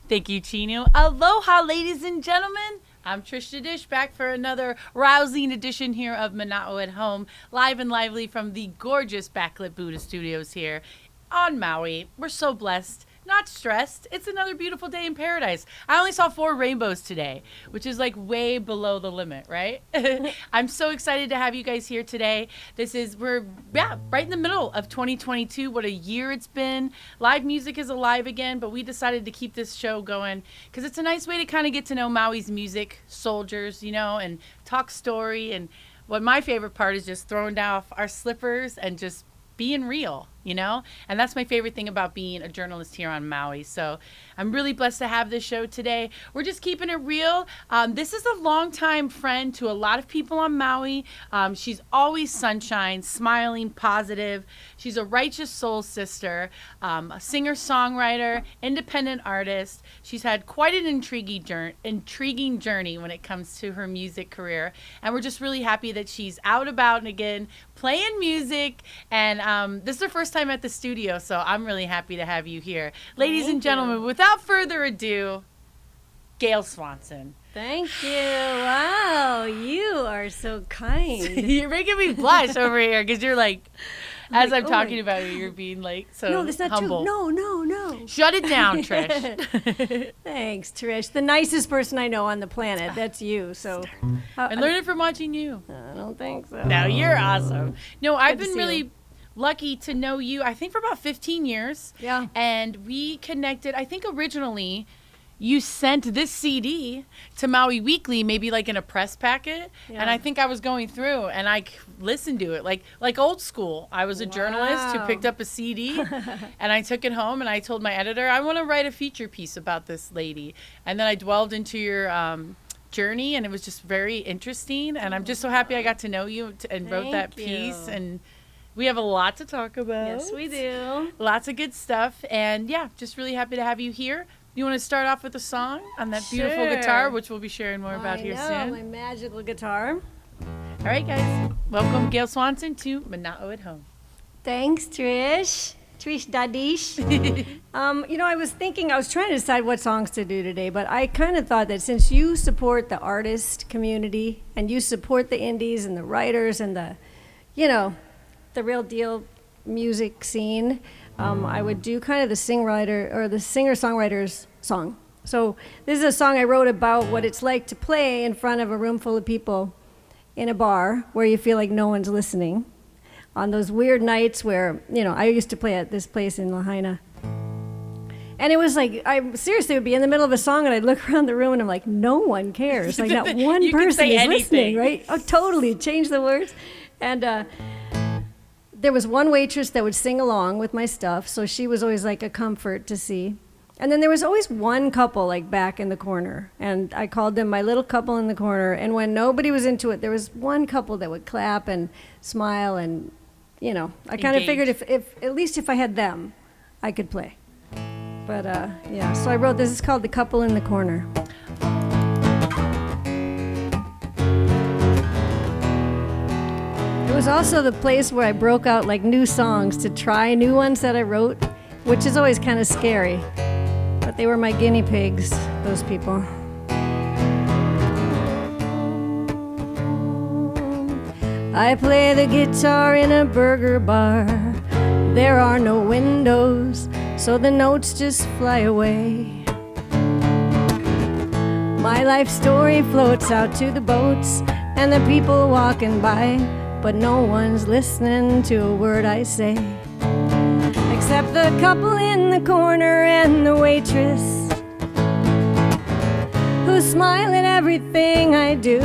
Thank you, Chino. Aloha, ladies and gentlemen. I'm Trish da Dish, back for another rousing edition here of Mana'o at Home, live and lively from the gorgeous backlit Buddha Studios here on Maui. We're so blessed. Not stressed. It's another beautiful day in paradise. I only saw 4 rainbows today, which is like way below the limit, right? I'm so excited to have you guys here today. We're right in the middle of 2022. What a year it's been. Live music is alive again, but we decided to keep this show going because it's a nice way to kind of get to know Maui's music soldiers, and talk story. And what my favorite part is just throwing off our slippers and just being real, and that's my favorite thing about being a journalist here on Maui. So I'm really blessed to have this show today. We're just keeping it real. This is a longtime friend to a lot of people on Maui. She's always sunshine, smiling, positive. She's a righteous soul sister, a singer-songwriter, independent artist. She's had quite an intriguing journey when it comes to her music career, and we're just really happy that she's out about and again playing music. And this is her first time at the studio, so I'm really happy to have you here. Ladies and gentlemen, without further ado, Gail Swanson. Thank you. Wow, you are so kind. You're making me blush over here because you're like, as I'm talking about you, you're being like so humble. No, that's not true. No. Shut it down, Trish. Thanks, Trish. The nicest person I know on the planet. That's you. So, I learned it from watching you. I don't think so. No, you're awesome. No, I've been really lucky to know you, I think, for about 15 years. Yeah. And we connected, I think originally you sent this CD to Maui Weekly, maybe like in a press packet. Yeah. And I think I was going through and I listened to it like old school. I was a journalist who picked up a CD and I took it home and I told my editor, I want to write a feature piece about this lady. And then I delved into your journey and it was just very interesting. And I'm just so happy I got to know you and wrote that piece. And we have a lot to talk about. Yes, we do. Lots of good stuff. And yeah, just really happy to have you here. You want to start off with a song on that beautiful guitar, which we'll be sharing more about here soon? My magical guitar. All right, guys. Welcome, Gail Swanson, to Mana'o at Home. Thanks, Trish. Trish da Dish. I was trying to decide what songs to do today, but I kind of thought that since you support the artist community and you support the indies and the writers and the real deal music scene, I would do kind of the singer-songwriter's song. So this is a song I wrote about what it's like to play in front of a room full of people in a bar where you feel like no one's listening. On those weird nights where, I used to play at this place in Lahaina. And it was like, I seriously would be in the middle of a song and I'd look around the room and I'm like, no one cares. Like not one person is listening, right? Oh, totally. Change the words. And there was one waitress that would sing along with my stuff, so she was always like a comfort to see. And then there was always one couple like back in the corner, and I called them my little couple in the corner. And when nobody was into it, there was one couple that would clap and smile, and I kind of figured if at least if I had them, I could play. But so I wrote this. It's called "The Couple in the Corner." It was also the place where I broke out like new songs to try new ones that I wrote, which is always kind of scary. But they were my guinea pigs, those people. I play the guitar in a burger bar. There are no windows, so the notes just fly away. My life story floats out to the boats and the people walking by, but no one's listening to a word I say, except the couple in the corner and the waitress who smile at everything I do.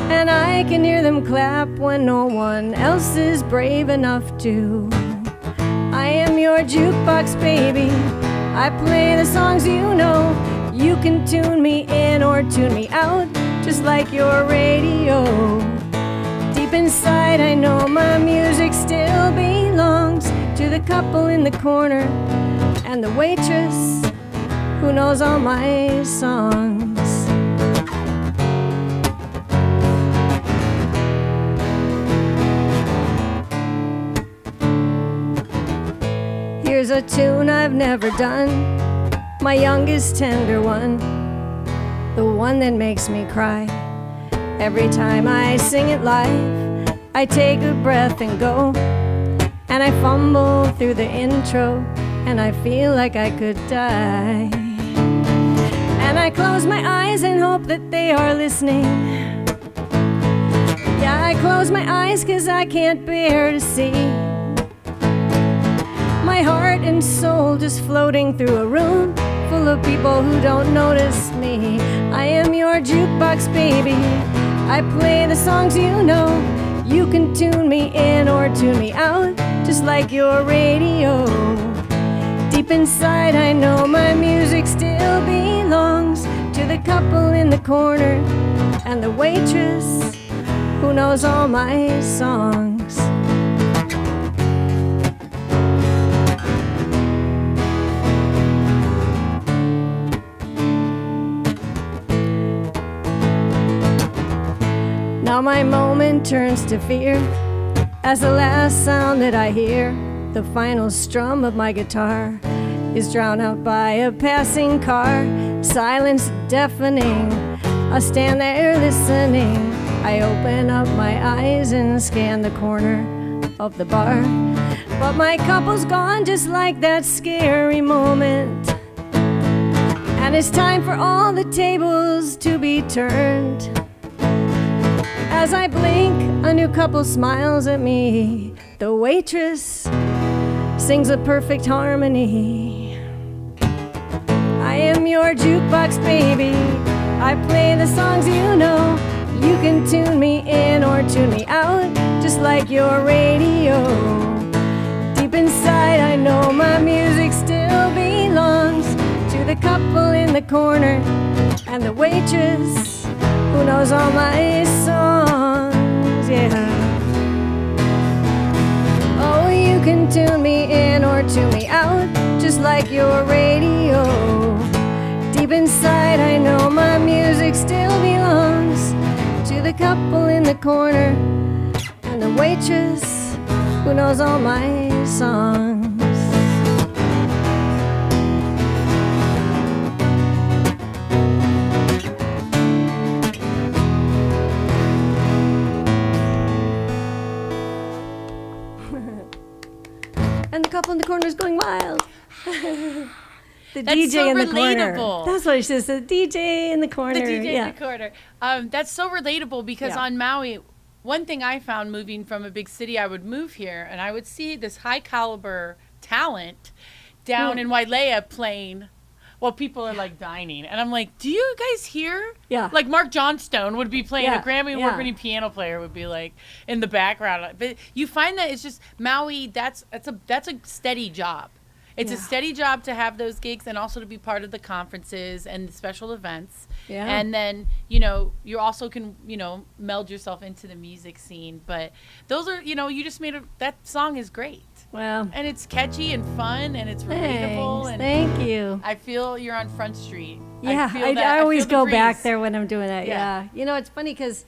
And I can hear them clap when no one else is brave enough to. I am your jukebox, baby. I play the songs you know. You can tune me in or tune me out, just like your radio. Deep inside I know my music still belongs to the couple in the corner and the waitress who knows all my songs. Here's a tune I've never done. my youngest tender one, the one that makes me cry. Every time I sing it live, I take a breath and go, and I fumble through the intro, and I feel like I could die. And I close my eyes and hope that they are listening. Yeah, I close my eyes 'cause I can't bear to see my heart and soul just floating through a room full of people who don't notice me. I am your jukebox, baby. I play the songs you know. You can tune me in or tune me out, just like your radio. Deep inside, I know my music still belongs to the couple in the corner and the waitress who knows all my songs. Now my moment turns to fear as the last sound that I hear, the final strum of my guitar, is drowned out by a passing car. Silence deafening, I stand there listening. I open up my eyes and scan the corner of the bar, but my couple's gone just like that scary moment. And it's time for all the tables to be turned. As I blink, a new couple smiles at me. The waitress sings a perfect harmony. I am your jukebox, baby. I play the songs you know. You can tune me in or tune me out, just like your radio. Deep inside, I know my music still belongs to the couple in the corner and the waitress who knows all my songs, yeah. Oh, you can tune me in or tune me out, just like your radio. Deep inside, I know my music still belongs to the couple in the corner and the waitress who knows all my songs. And the couple in the corner is going wild. The That's DJ so in the relatable. corner. That's what it says. The DJ in the corner. The DJ yeah. in the corner. That's so relatable because Yeah. on Maui, one thing I found moving from a big city, I would move here and I would see this high caliber talent down in Wailea playing while people are like dining. And I'm like, do you guys hear? Yeah. Like Mark Johnstone would be playing, Yeah, a Grammy yeah. award-winning piano player would be like in the background. But you find that it's just Maui, that's a steady job. It's a Yeah. steady job to have those gigs and also to be part of the conferences and the special events. Yeah. And then, you know, you also can, you know, meld yourself into the music scene. But those are, you know, you just that song is great. Well, And it's catchy and fun and it's relatable. thanks. And Thank you. I feel you're on Front Street. Yeah, feel I that- always feel the go back breeze. there when I'm doing that. Yeah. Yeah. You know, it's funny because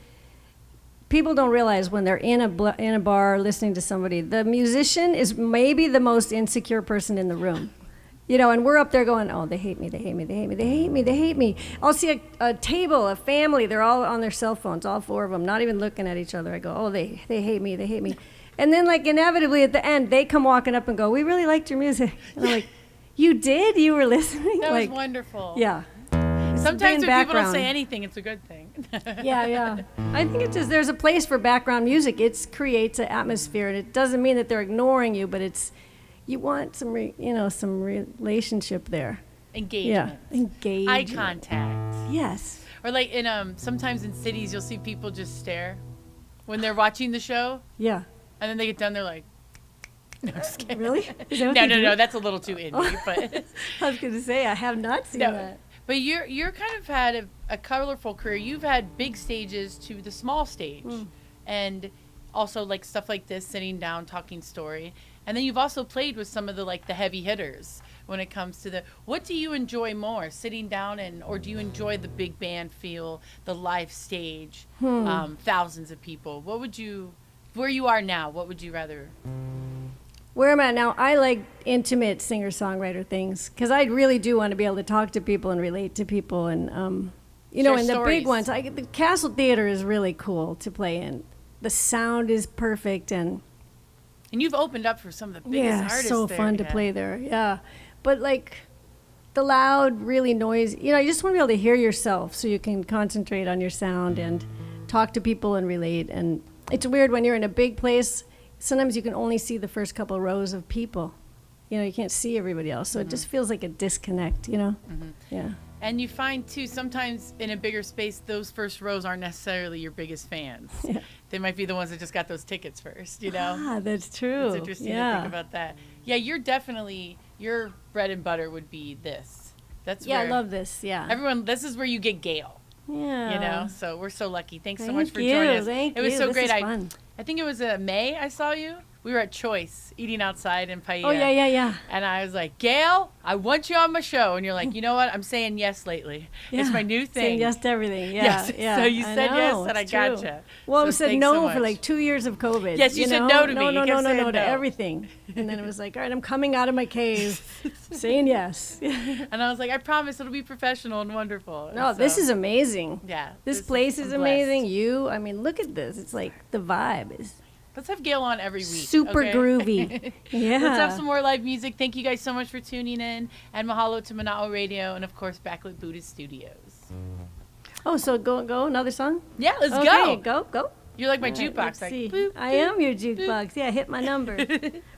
people don't realize when they're in a bar listening to somebody, the musician is maybe the most insecure person in the room. You know, and we're up there going, oh, they hate me, they hate me, they hate me, they hate me, they hate me. I'll see a table, a family, they're all on their cell phones, all four of them, not even looking at each other. I go, oh, they hate me, they hate me. And then, like, inevitably at the end, they come walking up and go, we really liked your music. And I'm like, you did? You were listening? That like, was wonderful. Yeah. Sometimes when people don't say anything, it's a good thing. Yeah. I think it's just there's a place for background music. It creates an atmosphere, and it doesn't mean that they're ignoring you, but it's you want some some relationship there. Engagement. Yeah, engagement. Eye contact. Yes. Or like in sometimes in cities you'll see people just stare when they're watching the show, Yeah. and then they get done, they're like, no, just kidding. Really? Is that what No, they no, do? no, that's a little too indie, but I was going to say I have not seen no. that. But you're kind of had a colorful career. You've had big stages to the small stage, and also like stuff like this, sitting down, talking story. And then you've also played with some of the like the heavy hitters when it comes to what do you enjoy more, sitting down or do you enjoy the big band feel, the live stage, thousands of people? Where you are now, what would you rather? Where I'm at now, I like intimate singer-songwriter things because I really do want to be able to talk to people and relate to people. And, you know, Share and the stories. big ones, the Castle Theater is really cool to play in. The sound is perfect. And you've opened up for some of the biggest artists so there. fun to play there. Yeah. But, like, the loud, really noisy, you know, you just want to be able to hear yourself so you can concentrate on your sound and talk to people and relate. And it's weird when you're in a big place. Sometimes you can only see the first couple rows of people. You know, you can't see everybody else. So it just feels like a disconnect, you know? Yeah. And you find, too, sometimes in a bigger space, those first rows aren't necessarily your biggest fans. Yeah. They might be the ones that just got those tickets first, you know? Ah, that's true. It's interesting to think about that. Yeah, you're definitely, your bread and butter would be this. That's Yeah, where I love this. Yeah. everyone, this is where you get Gail. Yeah. You know, so we're so lucky. Thanks so Thank much for you. joining us. Thank it was you. so This great. is fun. I think it was May I saw you. We were at Choice eating outside in Paia. Oh, yeah. And I was like, Gail, I want you on my show. And you're like, you know what? I'm saying yes lately. It's my new thing. Saying yes to everything. Yeah. Yes. Yeah. So you I said know, yes, and I it's true. gotcha. Well, So we said thanks no so for much. like 2 years of COVID. Yes, you said no to me. No, You kept saying no to no. everything. And then it was like, all right, I'm coming out of my cave, saying yes. And I was like, I promise it'll be professional and wonderful. No, And this so, is amazing. Yeah. This place is I'm blessed. amazing. I mean, look at this. It's like the vibe is Let's have Gail on every week. super okay? groovy. Yeah. Let's have some more live music. Thank you guys so much for tuning in. And mahalo to Mana'o Radio and, of course, Backlit Buddhist Studios. Oh, so go another song? Yeah, let's Okay, go. go. You're like my All right, jukebox. let's Like, see. boop, I boop, am your boop. jukebox. Yeah, hit my number.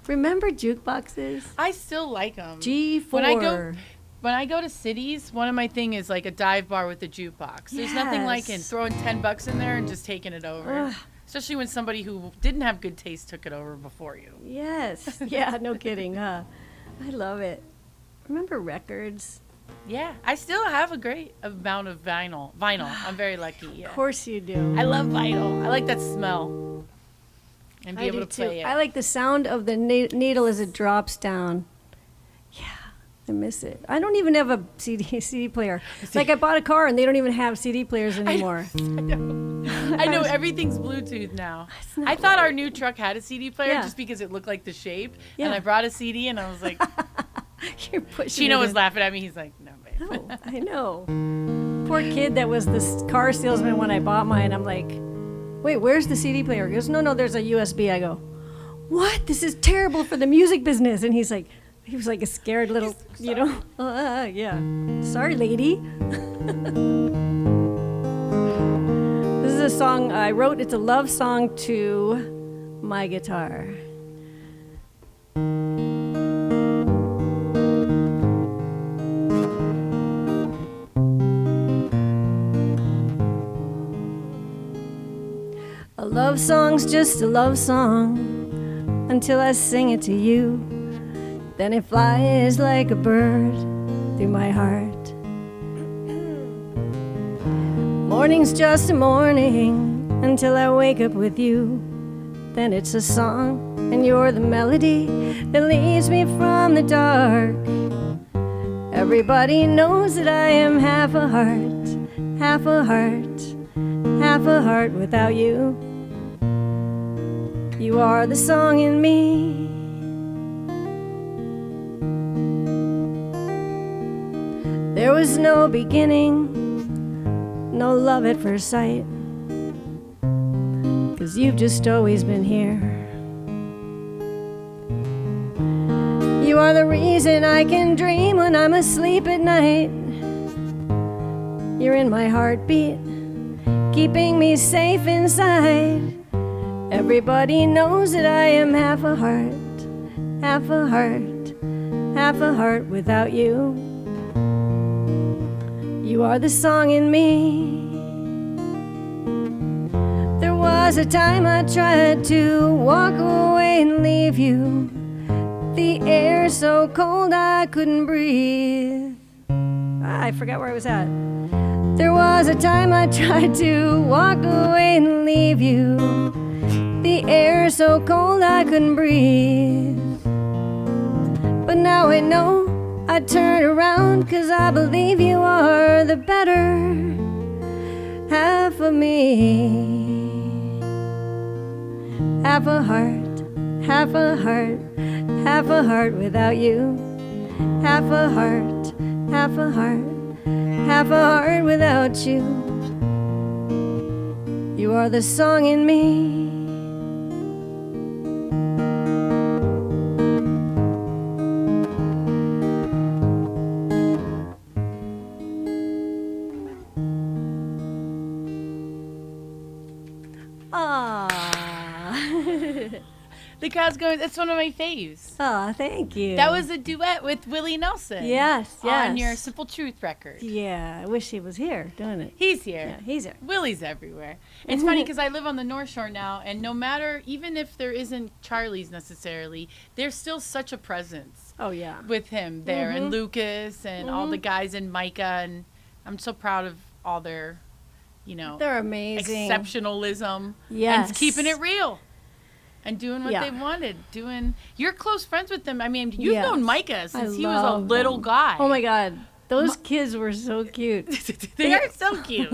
Remember jukeboxes? I still like them. G4. When I go to cities, one of my thing is like a dive bar with a jukebox. There's nothing like in Yes. throwing $10 in there and just taking it over. Ugh. Especially when somebody who didn't have good taste took it over before you. Yes. Yeah, no kidding, huh? I love it. Remember records? Yeah, I still have a great amount of vinyl. I'm very lucky. Yeah. Of course you do. I love vinyl. I like that smell. And be I able do to play too. it. I like the sound of the needle as it drops down. Yeah, I miss it. I don't even have a CD player. Like I bought a car and they don't even have CD players anymore. I know everything's Bluetooth now. It's not I thought our right. new truck had a CD player Yeah. just because it looked like the shape. Yeah. And I brought a CD and I was like, You're pushing Chino it was in. laughing at me. He's like, no, babe. No, I know. Poor kid that was the car salesman when I bought mine. I'm like, wait, where's the CD player? He goes, no, there's a USB. I go, what? This is terrible for the music business. And he was like a scared little, you know, yeah. Sorry, lady. This is a song I wrote. It's a love song to my guitar. A love song's just a love song until I sing it to you. Then it flies like a bird through my heart. Morning's just a morning until I wake up with you. Then it's a song and you're the melody that leads me from the dark. Everybody knows that I am half a heart, half a heart, half a heart without you. You are the song in me. There was no beginning, no love at first sight, 'cause you've just always been here. You are the reason I can dream when I'm asleep at night. You're in my heartbeat, keeping me safe inside. Everybody knows that I am half a heart, half a heart, half a heart without you. You are the song in me. There was a time I tried to walk away and leave you. The air so cold I couldn't breathe. I forgot where I was at. There was a time I tried to walk away and leave you. The air so cold I couldn't breathe. But now I know I'd turn around, 'cause I believe you are the better half of me. Half a heart, half a heart, half a heart without you. Half a heart, half a heart, half a heart without you. You are the song in me. The crowd's going, that's one of my faves. Oh, thank you. That was a duet with Willie Nelson. Yes. On your Simple Truth record. Yeah, I wish he was here doing it. He's here. Yeah, he's here. Willie's everywhere. It's funny because I live on the North Shore now, and no matter, even if there isn't Charlie's necessarily, there's still such a presence. Oh, yeah. With him there, and Lucas, and all the guys in Micah, and I'm so proud of all their, they're amazing. Exceptionalism. Yes. And keeping it real. And doing what Yeah. they wanted. You're close friends with them. I mean, you've Yes. known Micah since he was a love little them. guy. Oh my God, those kids were so cute. They are so cute.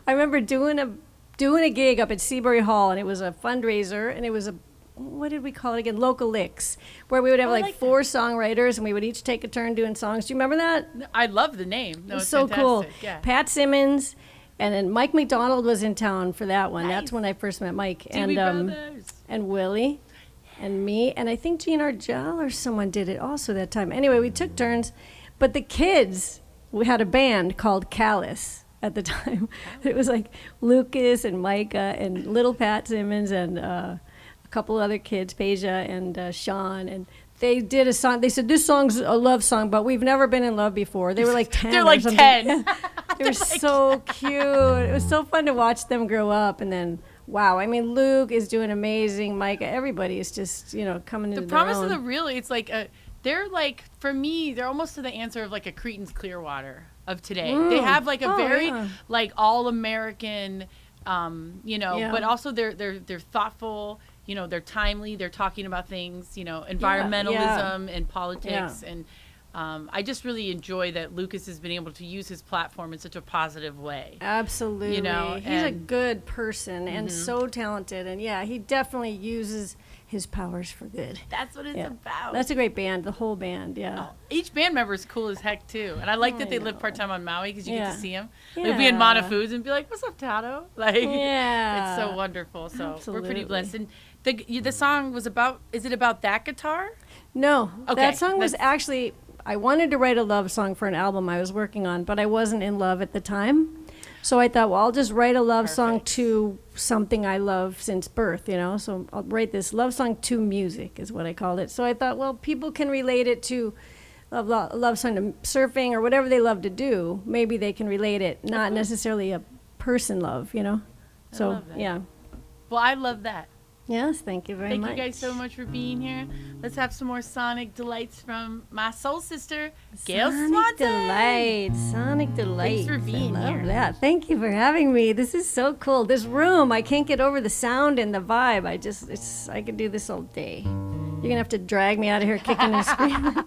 I remember doing a gig up at Seabury Hall, and it was a fundraiser, and it was what did we call it again? Local Licks, where we would have like 4 songwriters, and we would each take a turn doing songs. Do you remember that? I love the name. No, It was it's so fantastic. cool. Yeah. Pat Simmons, and then Mike McDonald was in town for that one. Nice. That's when I first met Mike. Dewey Brothers. And Willie and me, and I think Gene Argel or someone did it also that time. Anyway, we took turns, but the kids, we had a band called Callus at the time. It was like Lucas and Micah and little Pat Simmons and a couple other kids, Peja and Sean, and they did a song. They said, this song's a love song, but we've never been in love before. They were like 10 They're or like something. 10. They were so cute. It was so fun to watch them grow up, and then wow, I mean, Luke is doing amazing. Micah, everybody is just, coming into The promise their of own. the really, it's like they're like, for me, they're almost to the answer of like a Cretan's Clearwater of today. They have like a very like all American, but also they're thoughtful. They're timely. They're talking about things. Environmentalism and politics and. I just really enjoy that Lucas has been able to use his platform in such a positive way. Absolutely. He's a good person and so talented. And he definitely uses his powers for good. That's what it's about. That's a great band, the whole band, Each band member is cool as heck, too. And I like that they live part-time on Maui because you get to see them. Yeah. They'll be in Mana Foods and be like, what's up, Tato? Like, yeah. It's so wonderful. So Absolutely. we're pretty blessed. And the song was about, is it about that guitar? No. Okay. That song was actually... I wanted to write a love song for an album I was working on, but I wasn't in love at the time. So I thought, well, I'll just write a love song to something I love since birth, So I'll write this love song to music is what I called it. So I thought, well, people can relate it to a love song to surfing or whatever they love to do. Maybe they can relate it, not necessarily a person love, So, I love that. Well, I love that. Yes, thank you very much. Thank you guys so much for being here. Let's have some more sonic delights from my soul sister, Gail Swanson. Sonic Delights. Thanks for being I love here. that. Thank you for having me. This is so cool. This room, I can't get over the sound and the vibe. I could do this all day. You're gonna have to drag me out of here kicking and screaming.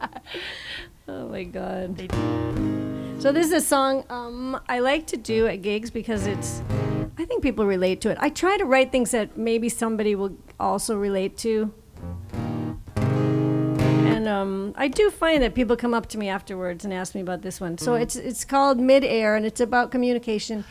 Oh my God. So this is a song I like to do at gigs because I think people relate to it. I try to write things that maybe somebody will also relate to. And I do find that people come up to me afterwards and ask me about this one. So it's called Midair, and it's about communication.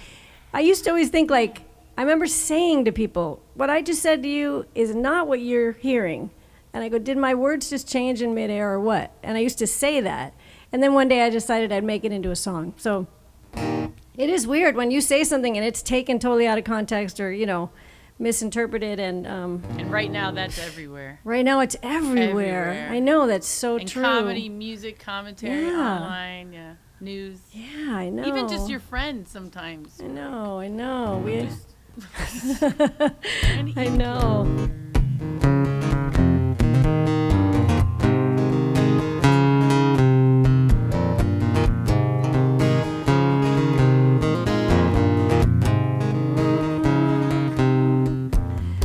I used to always think, I remember saying to people, what I just said to you is not what you're hearing. And I go, did my words just change in midair or what? And I used to say that. And then one day I decided I'd make it into a song. So it is weird when you say something and it's taken totally out of context or, misinterpreted. And right now, that's everywhere. Right now, it's everywhere. I know, that's so and true. Comedy, music, commentary, online, news. Yeah, I know. Even just your friends sometimes. I know. I I know.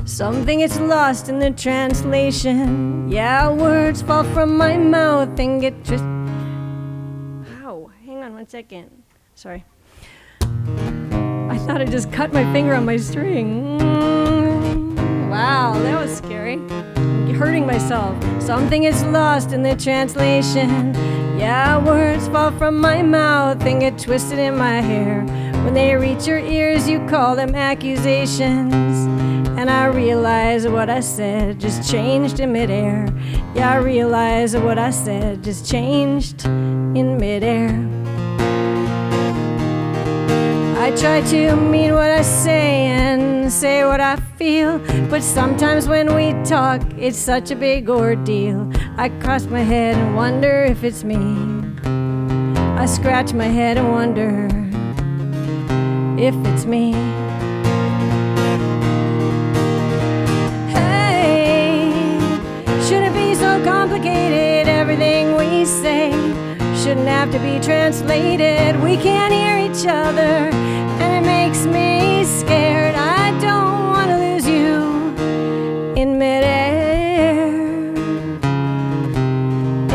Something is lost in the translation. Yeah, words fall from my mouth and get just... Ow, hang on one second. Sorry. I thought I just cut my finger on my string. Wow, that was scary. hurting myself. Something is lost in the translation. Yeah, words fall from my mouth and get twisted in my hair. When they reach your ears, you call them accusations. And I realize what I said just changed in midair. Yeah, I realize what I said just changed in midair. I try to mean what I say and say what I feel, but sometimes when we talk, it's such a big ordeal. I cross my head and wonder if it's me. I scratch my head and wonder if it's me. Hey, shouldn't be so complicated, everything we say shouldn't have to be translated. We can't hear each other, and it makes me scared. I don't want to lose you in midair.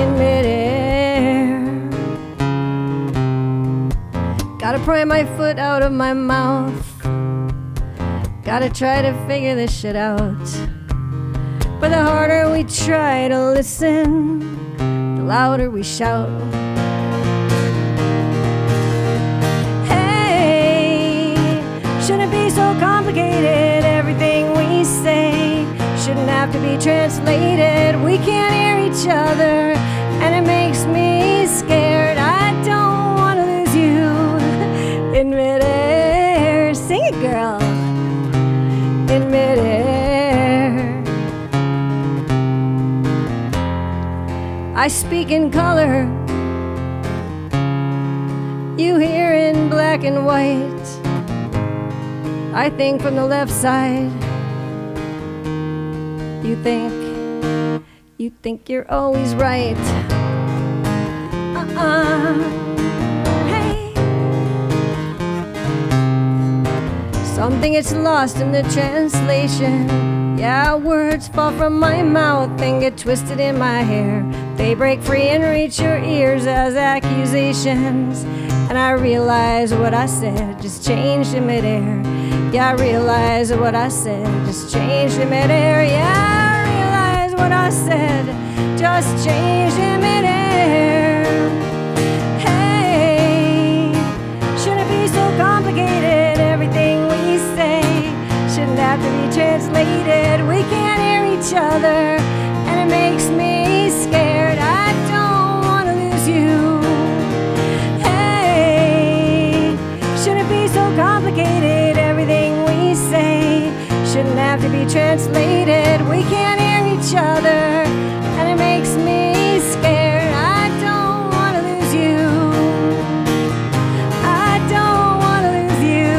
In midair. Gotta pry my foot out of my mouth. Gotta try to figure this shit out. But the harder we try to listen, the louder we shout. Shouldn't be so complicated, everything we say shouldn't have to be translated. We can't hear each other, and it makes me scared. I don't want to lose you in midair. Sing it, girl. In midair. I speak in color, you hear in black and white. I think from the left side. You think you're always right. Hey. Something gets lost in the translation. Yeah, words fall from my mouth and get twisted in my hair. They break free and reach your ears as accusations. And I realize what I said just changed in midair. Yeah, I realize what I said just changed in midair. Yeah, I realize what I said just changed in midair. Hey, shouldn't be so complicated, everything we say shouldn't have to be translated. We can't hear each other, and it makes me scared. I don't want to lose you. Hey, shouldn't be so complicated, everything we say shouldn't have to be translated. We can't hear each other, and it makes me scared. I don't want to lose you. I don't want to lose you.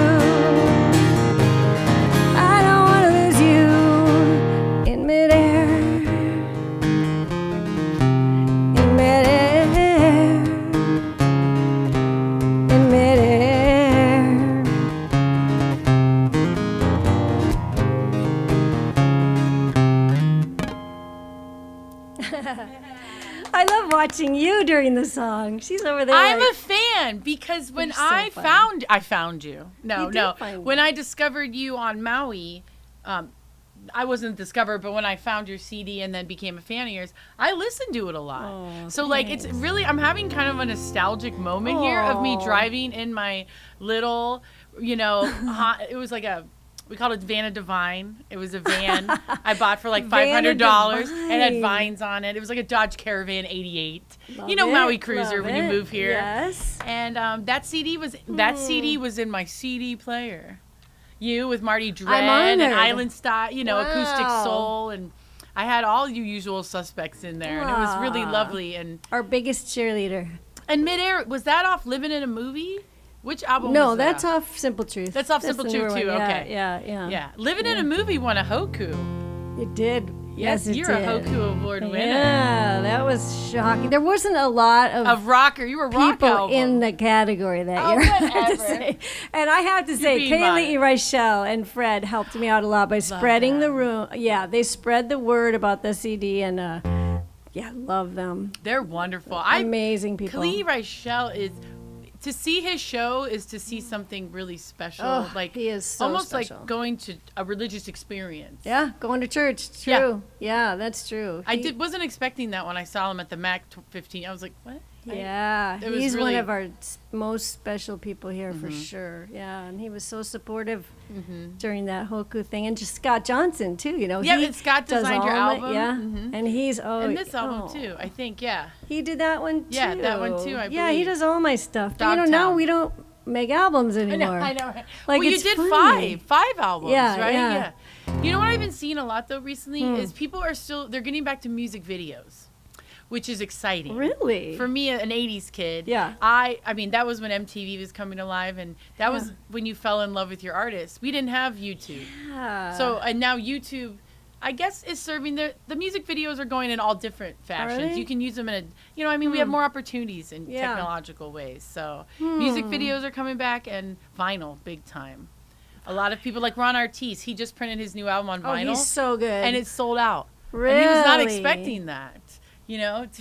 I don't want to lose you in midair. In midair. In midair. I love watching you during the song. She's over there. I'm like, a fan because when You're so I funny. found you. No, You did no. find me. When I discovered you on Maui, I wasn't discovered, but when I found your CD and then became a fan of yours, I listened to it a lot. Oh, so like it's really, I'm having kind of a nostalgic moment here of me Aw. driving in my little, it was like we called it Vanna Divine. It was a van I bought for like $500. It had Divine. vines on it. It was like a Dodge Caravan 88. Love Maui it, Cruiser love when you it. move here. Yes. And that CD was in my CD player. You with Marty Dren I'm and honored. Island Style, acoustic Wow. soul, and I had all you usual suspects in there, and it was really Aw. lovely. And Our biggest cheerleader. Midair, was that off Living in a Movie? Which album? No, was that that's off Simple Truth. That's off Simple the Truth newer too. one. Okay. Yeah. Yeah, Living in a Movie won a Hoku. It did. Yes, it you're a did. Hoku Award winner. Yeah, that was shocking. There wasn't a lot Of rocker, you were rock people album. in the category that Oh, year. I have to whatever. say. And I have to say, being Kaylee, modest. Rachelle, and Fred helped me out a lot by spreading the room. Yeah, they spread the word about the CD, and love them. They're wonderful. Amazing people. Klee Rachelle is to see his show is to see something really special. Oh, like he is so almost special. like going to a religious experience. Yeah, going to church. True. Yeah, that's true. Wasn't expecting that when I saw him at the MAC 15. I was like, what? Yeah, It was he's really- one of our most special people here for sure. Yeah, and he was so supportive during that Hoku thing, and just Scott Johnson too. You know, Yeah, he and Scott does designed your all my- album. yeah, Mhm. and he's And this album too, I think. Yeah. He did that one too. Yeah, that one too, I Yeah, he believe. does all my stuff. But, now Dogtown. we don't make albums anymore. I know. Like, well, you it's did funny. five albums, Yeah, right? yeah. You know what I've been seeing a lot though recently is people are they're getting back to music videos, which is exciting. Really? For me, an 80s kid. Yeah. I mean, that was when MTV was coming alive, and that was when you fell in love with your artist. We didn't have YouTube. Yeah. So, and now YouTube, I guess, is serving the music videos are going in all different fashions. they? You can use them in we have more opportunities in Yeah. technological ways. So, music videos are coming back, and vinyl, big time. A lot of people, like Ron Artis, he just printed his new album on Oh, vinyl. he's so good. And it's sold out. really. And he was not expecting that,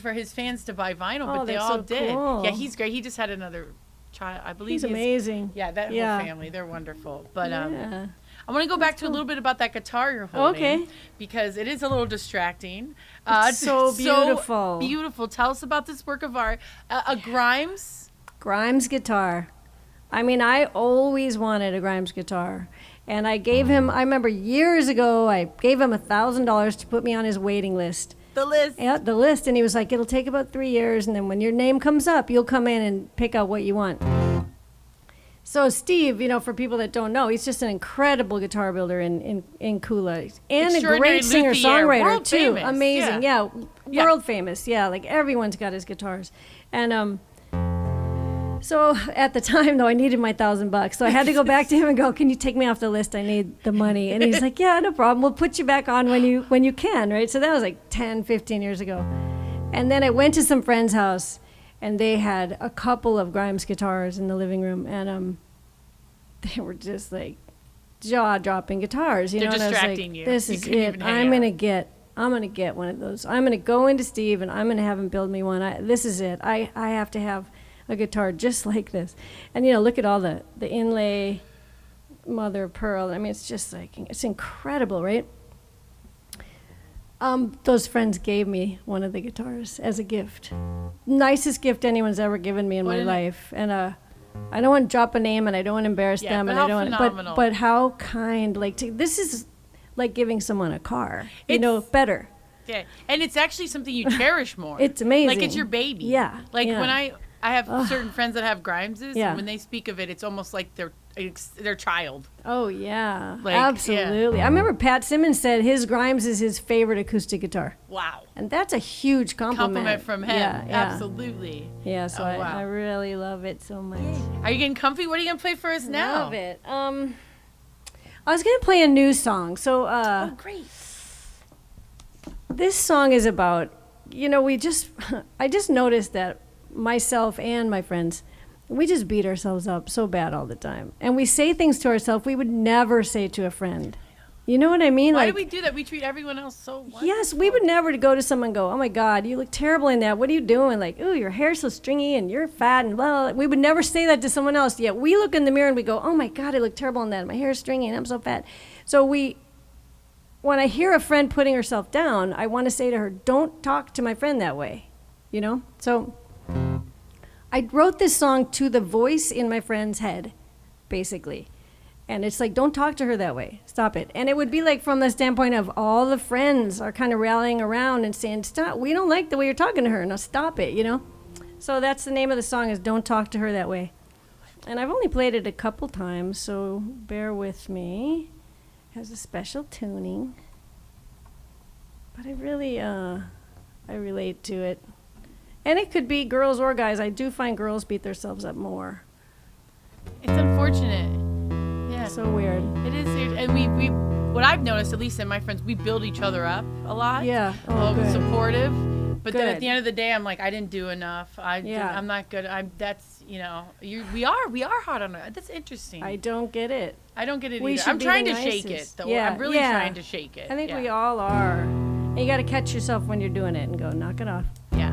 for his fans to buy vinyl, Oh, but they that's all so did. cool. Yeah, he's great. He just had another child, I believe. He's amazing. Yeah, that Yeah. whole family, they're wonderful. But Yeah. I want to go back to a little bit about that guitar you're holding. Okay. Because it is a little distracting. It's so beautiful. Beautiful. Tell us about this work of art. A Grimes. Grimes guitar. I mean, I always wanted a Grimes guitar. And I gave him, I remember years ago, I gave him $1,000 to put me on his waiting list. The list. Yeah, the list. And he was like, it'll take about 3 years. And then when your name comes up, you'll come in and pick out what you want. So Steve, for people that don't know, he's just an incredible guitar builder in Kula. And a Extraordinary great singer-songwriter, world too. famous, Amazing. yeah. Yeah, world famous. Yeah, like everyone's got his guitars. And so at the time, though, I needed my $1,000. So I had to go back to him and go, can you take me off the list? I need the money. And he's like, yeah, no problem. We'll put you back on when you can, right? So that was like 10, 15 years ago. And then I went to some friend's house, and they had a couple of Grimes guitars in the living room. And they were just like jaw-dropping guitars. They're and I was distracting like, you. This You is couldn't it. even hang I'm out. gonna get one of those. I'm gonna go into Steve and I'm gonna have him build me one. This is it. I have to have a guitar just like this. And look at all the inlay, mother of pearl. I mean, it's just like, it's incredible, right? Those friends gave me one of the guitars as a gift. Nicest gift anyone's ever given me in my life. And I don't want to drop a name, and I don't want to embarrass them, but and how I don't. phenomenal. But how kind! This is like giving someone a car. Better. Yeah, and it's actually something you cherish more. It's amazing. Like it's your baby. Yeah. Like yeah. when I have certain friends that have Grimeses, Yeah. and when they speak of it, it's almost like their child. Oh yeah, Like, absolutely. I remember Pat Simmons said his Grimes is his favorite acoustic guitar, Wow. and that's a huge compliment. Compliment from him. Yeah, Absolutely. Yeah, so Oh, wow. I really love it so much. Are you getting comfy? What are you gonna play for us now? Love it. I was gonna play a new song. So Oh, great. this song is about, I just noticed that myself and my friends, we just beat ourselves up so bad all the time. And we say things to ourselves we would never say to a friend. You know what I mean? Why do we do that? We treat everyone else so wonderful. Yes, we would never go to someone and go, oh my God, you look terrible in that. What are you doing? Like, ooh, your hair's so stringy and you're fat and blah, blah, blah. We would never say that to someone else. Yet we look in the mirror and we go, oh my God, I look terrible in that. My hair's stringy and I'm so fat. So when I hear a friend putting herself down, I want to say to her, don't talk to my friend that way. So I wrote this song to the voice in my friend's head, basically. And it's like, don't talk to her that way. Stop it. And it would be like from the standpoint of all the friends are kind of rallying around and saying, stop, we don't like the way you're talking to her. Now stop it, So that's the name of the song, is Don't Talk to Her That Way. And I've only played it a couple times, so bear with me. It has a special tuning. But I really, I relate to it. And it could be girls or guys. I do find girls beat themselves up more. It's unfortunate. Yeah. So weird. It is weird. And we what I've noticed, at least in my friends, we build each other up a lot. Yeah. Oh, good. Supportive. But then Good. at the end of the day, I'm like, I didn't do enough. I'm not good. We are hard on it. That's interesting. I don't get it. I don't get it We either. should I'm be trying the to shake it, nicest. though. Yeah, I'm really yeah. trying to shake it. I think we all are. And you got to catch yourself when you're doing it and go, knock it off. Yeah.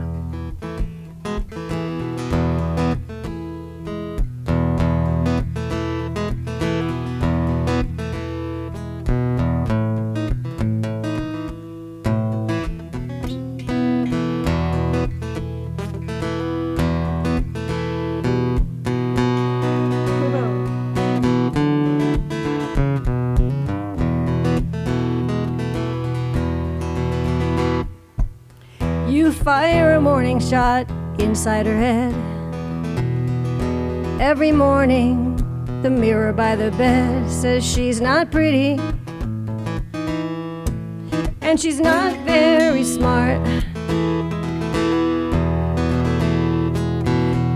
You fire a morning shot inside her head. Every morning, the mirror by the bed says she's not pretty, and she's not very smart.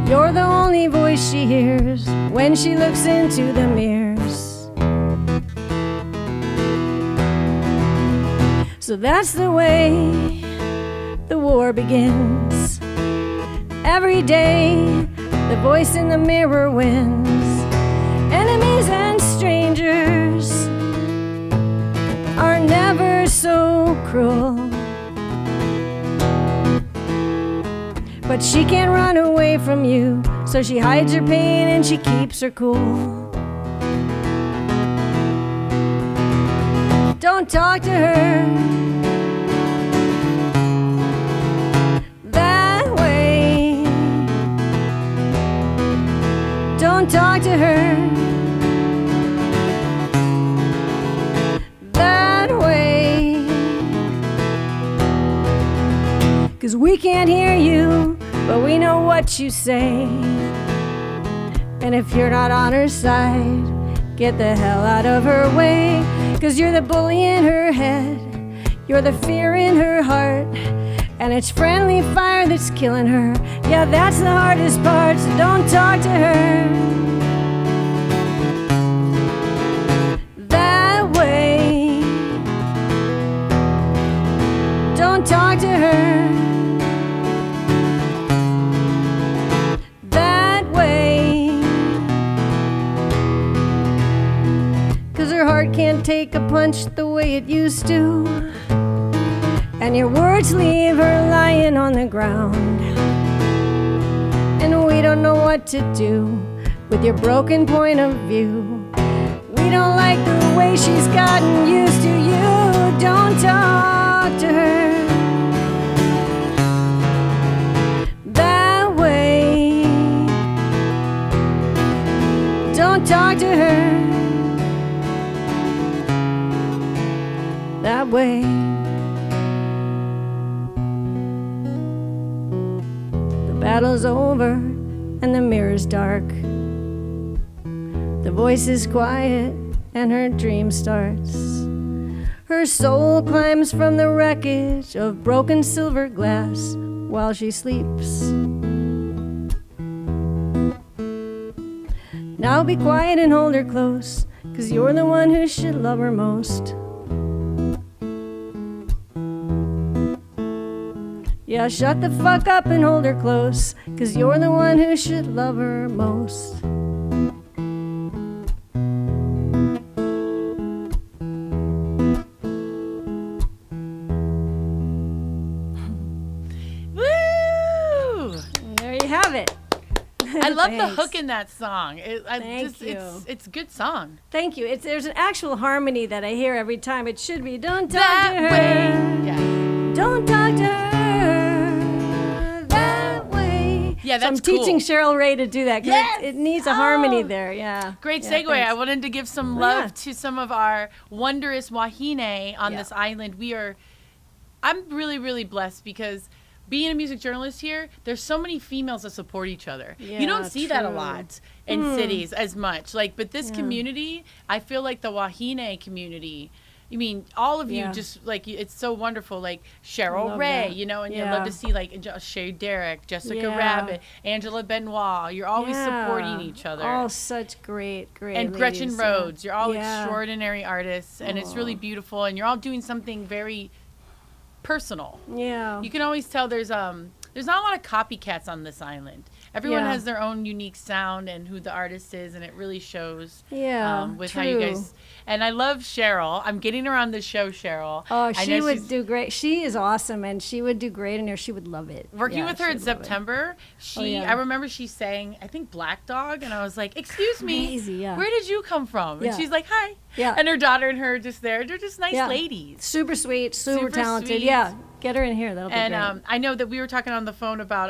You're the only voice she hears when she looks into the mirrors. So that's the way the war begins. Every day, the voice in the mirror wins. Enemies and strangers are never so cruel, but she can't run away from you, so she hides her pain and she keeps her cool. Don't talk to her that way. Don't talk to her that way, 'cause we can't hear you, but we know what you say. And if you're not on her side, get the hell out of her way, 'cause you're the bully in her head, you're the fear in her heart, and it's friendly fire that's killing her. Yeah, that's the hardest part, so don't talk to her that way. Don't talk to her that way, 'cause her heart can't take a punch the way it used to, and your words leave her lying on the ground. And we don't know what to do with your broken point of view. We don't like the way she's gotten used to you. Don't talk to her that way. Don't talk to her that way. Battle's over and the mirror's dark. The voice is quiet and her dream starts. Her soul climbs from the wreckage of broken silver glass while she sleeps. Now be quiet and hold her close, 'cause you're the one who should love her most. Yeah, shut the fuck up and hold her close, 'cause you're the one who should love her most. Woo! There you have it. I love the Thanks. hook in that song. Thank you. It's a good song. Thank you. There's an actual harmony that I hear every time. It should be, don't talk That to her. way. Yeah. Don't talk to her that way. Yeah, So I'm that's cool. teaching Cheryl Ray to do that, because Yes! it needs a harmony Oh. there. Yeah. Great Yeah, segue. thanks. I wanted to give some Oh, love yeah. to some of our wondrous wahine on Yeah. this island. I'm really, really blessed because being a music journalist here, there's so many females that support each other. You don't Yeah, see that a true. lot in cities as much. But this Yeah. community, I feel like the wahine community, I mean, all of you Yeah. just it's so wonderful. Like Cheryl love Ray, that. and you Yeah. love to see Shay Derrick, Jessica Yeah. Rabbit, Angela Benoit. You're always supporting Yeah. each other. Oh, such great And ladies. Gretchen Yeah. Rhodes. You're all Yeah. extraordinary artists, and it's really Aw. beautiful. And you're all doing something very personal. Yeah. You can always tell there's not a lot of copycats on this island. Everyone Yeah. has their own unique sound and who the artist is, and it really shows. Yeah, With how you true. guys. And I love Cheryl. I'm getting her on the show, Cheryl. Oh, I she know would she's do great. She is awesome, and she would do great in here. She would love it. Working Yeah, with her she in would love it. September, yeah. I remember she sang, I think Black Dog, and I was like, "Excuse me, Amazing, yeah. where did you come from?" And Yeah. she's like, "Hi." Yeah. And her daughter and her are just there. They're just nice Yeah. ladies. Super sweet, super Super talented. sweet. Yeah, get her in here. That'll be And great. I know that we were talking on the phone about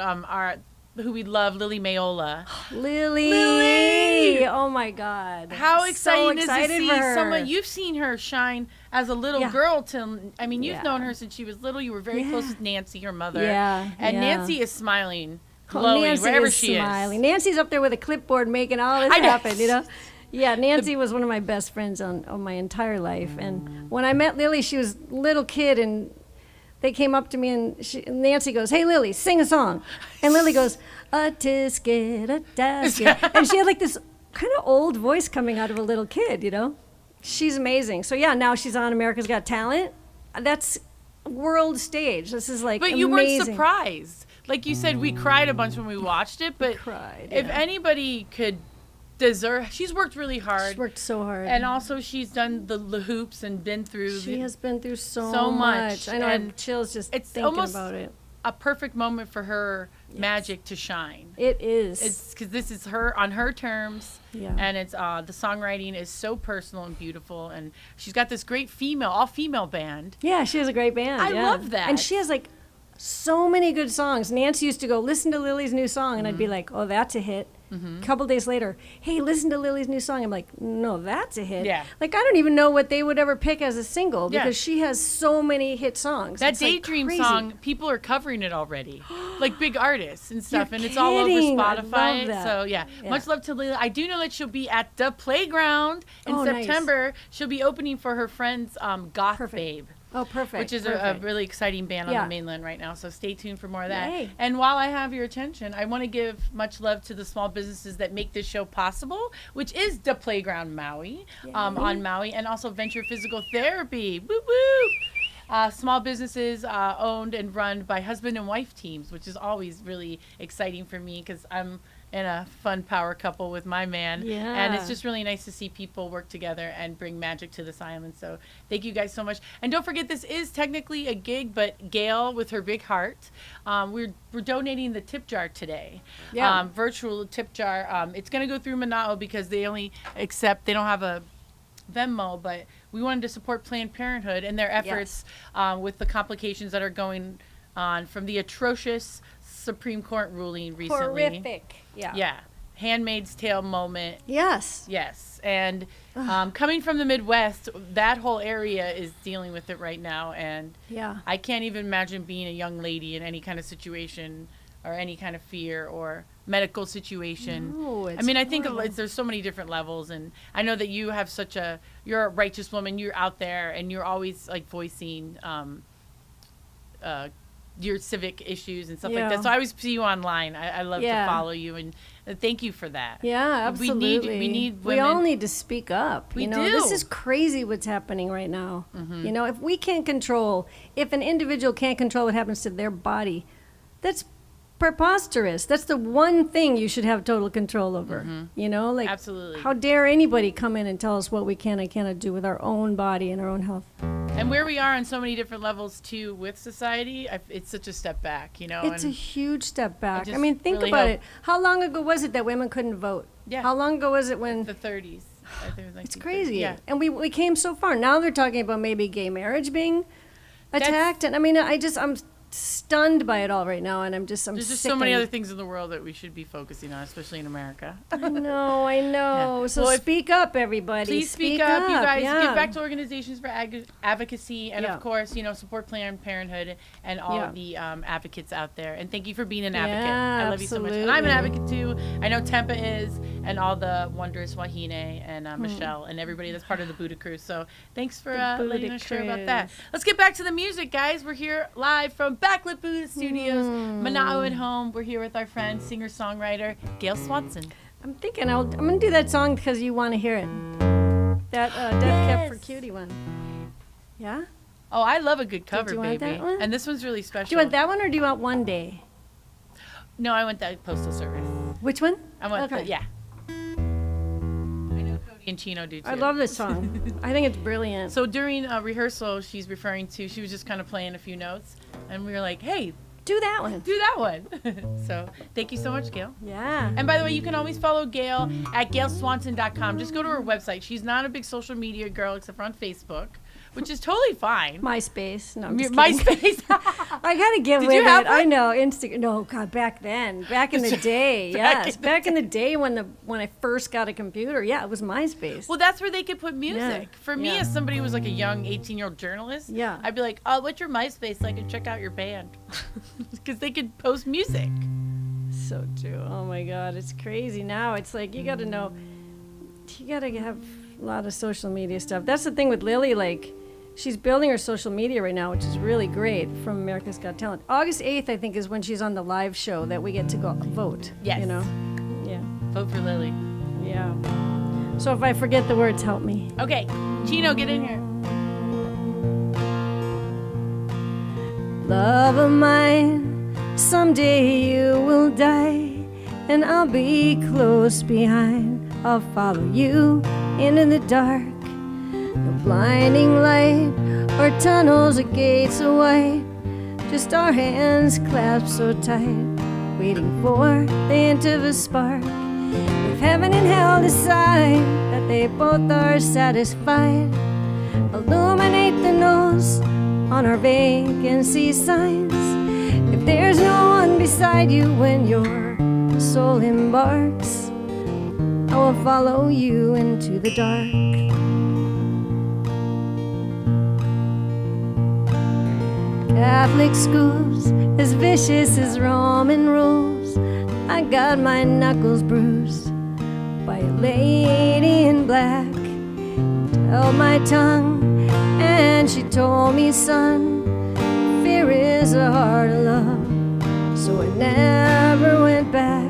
who we love, Lily Mayola. Lily! Oh my God. How exciting So excited is to for see her. someone, you've seen her shine as a little Yeah. girl till, I mean, you've Yeah. known her since she was little. You were very Yeah. close with Nancy, her mother. Yeah, And yeah. Nancy is smiling, Oh, glowing, Nancy wherever is she smiling. is. Nancy's up there with a clipboard making all this I know. happen, you know? Yeah, Nancy was one of my best friends on my entire life. And when I met Lily, she was a little kid, and they came up to me, and Nancy goes, "Hey, Lily, sing a song." And Lily goes, "A tisket, a tasket." And she had like this kind of old voice coming out of a little kid, you know? She's amazing. So yeah, now she's on America's Got Talent. That's world stage. This is like But you amazing. weren't surprised. Like you said, we cried a bunch when we watched it, but Cried, if yeah. anybody could deserve, she's worked really hard. She's worked so hard. And also she's done the hoops and been through She has been through so so much. much. I know, I have And chills just it's thinking almost about it. a perfect moment for her magic to shine. It is. It's because this is her on her terms, Yeah. and it's the songwriting is so personal and beautiful, and she's got this great all female band. Yeah, she has a great band. I yeah. love that. And she has like so many good songs. Nancy used to go, "Listen to Lily's new song," and I'd Mm-hmm. be like, "Oh, that's a hit." A couple days later, "Hey, listen to Lily's new song." I'm like, "No, that's a hit." Yeah. Like I don't even know what they would ever pick as a single Yeah. because she has so many hit songs. That It's, like, Daydream crazy. song, people are covering it already, like big artists and stuff, You're and it's all over kidding. I Spotify. love that. So yeah, Yeah. much love to Lila. I do know that she'll be at the Playground in Oh, nice. September. She'll be opening for her friend's Goth Perfect. Babe. Oh, perfect. Which is a perfect. really exciting band on Yeah. the mainland right now. So stay tuned for more of that. Yay. And while I have your attention, I want to give much love to the small businesses that make this show possible, which is the Playground Maui on Maui, and also Venture Physical Therapy. Woo woo! Small businesses owned and run by husband and wife teams, which is always really exciting for me because I'm in a fun power couple with my man. And Yeah. it's just really nice to see people work together and bring magic to this island. So thank you guys so much. And don't forget, this is technically a gig, but Gail, with her big heart, we're donating the tip jar today. Yeah. Virtual tip jar. It's going to go through Mana'o because they don't have a Venmo, but we wanted to support Planned Parenthood and their efforts with the complications that are going on from the atrocious Supreme Court ruling recently. Horrific. Yeah. Yeah. Handmaid's Tale moment. Yes. Yes. And coming from the Midwest, that whole area is dealing with it right now. And Yeah. I can't even imagine being a young lady in any kind of situation or any kind of fear or medical situation. No, I mean, I think horrible. there's so many different levels. And I know that you have you're a righteous woman. You're out there and you're always like voicing your civic issues and stuff like Yeah. that. So I always see you online. I love to Yeah. follow you, and thank you for that. Yeah, We absolutely. need We women. all need to speak up. We you know, this do. is crazy what's happening right now. You know, if we can't control, if an individual can't control what happens to their body, that's preposterous. That's the one thing you should have total control over. You know, like Absolutely. how dare anybody come in and tell us what we can and cannot do with our own body and our own health? And where we are on so many different levels too with society, it's such a step back, you know. It's a and huge step back. I just mean, think really about hope- it. How long ago was it that women couldn't vote? Yeah. How long ago was it when the 30s. I think it was It's 1930s. crazy. Yeah. And we came so far. Now they're talking about maybe gay marriage being That's- attacked. And I mean, I'm stunned by it all right now. And I'm There's just sickened. so many other things in the world that we should be focusing on, especially in America. I know. Yeah. So Well, if- speak up, everybody. Please speak up, you guys. Yeah. Give back to organizations for advocacy, and Yeah. of course, support Planned Parenthood and all Yeah. the advocates out there. And thank you for being an advocate. Yeah, I love you so much. And I'm an absolutely. advocate too. I know Tempa is, and all the wondrous Wahine and Michelle and everybody that's part of the Buddha crew. So thanks for The Buddha letting us share about that. Cruise. Let's get back to the music, guys. We're here live from Backlit Buddha Studios, Mana'o at home. We're here with our friend, singer-songwriter Gail Swanson. I'm thinking I'm going to do that song because you want to hear it. That Death Kept for Yes. Cutie one. Yeah? Oh, I love a good cover, you want baby. that one? And this one's really special. Do you want that one or do you want One Day? No, I want that Postal Service. Which one? I want Okay. yeah. I know Cody and Chino do too. I love this song. I think it's brilliant. So during rehearsal, she was just kind of playing a few notes, and we were like, hey, Do that one. do that one. So thank you so much, Gail. Yeah. And by the way, you can always follow Gail at gailswanson.com. Just go to her website. She's not a big social media girl except for on Facebook. which is totally fine. MySpace. No, I'm just kidding. MySpace. I gotta get Did with you have it. one? I know. Instagram. No, God, back in the day. Yes, back in the day when I first got a computer. Yeah, it was MySpace. Well, that's where they could put music. Yeah. For me, as somebody who was like a young 18-year-old journalist, Yeah. I'd be like, oh, what's your MySpace so I can check out your band? Because they could post music. So true. Oh my God, it's crazy now. It's like you got to know, you got to have a lot of social media stuff. That's the thing with Lily. Like, she's building her social media right now, which is really great. From America's Got Talent. August 8th, I think, is when she's on the live show that we get to go vote. Yes. You know. Yeah. Vote for Lily. Yeah. So if I forget the words, help me. Okay, Chino, get in here. Love of mine, someday you will die, and I'll be close behind. I'll follow you into the dark. No blinding light or tunnels or gates of white, just our hands clasped so tight, waiting for the hint of a spark. If heaven and hell decide that they both are satisfied, illuminate the nose on our vacancy signs. If there's no one beside you when your soul embarks, I will follow you into the dark. Catholic schools, as vicious as Roman rules, I got my knuckles bruised by a lady in black. Held my tongue and she told me, son, fear is the heart of love. So I never went back.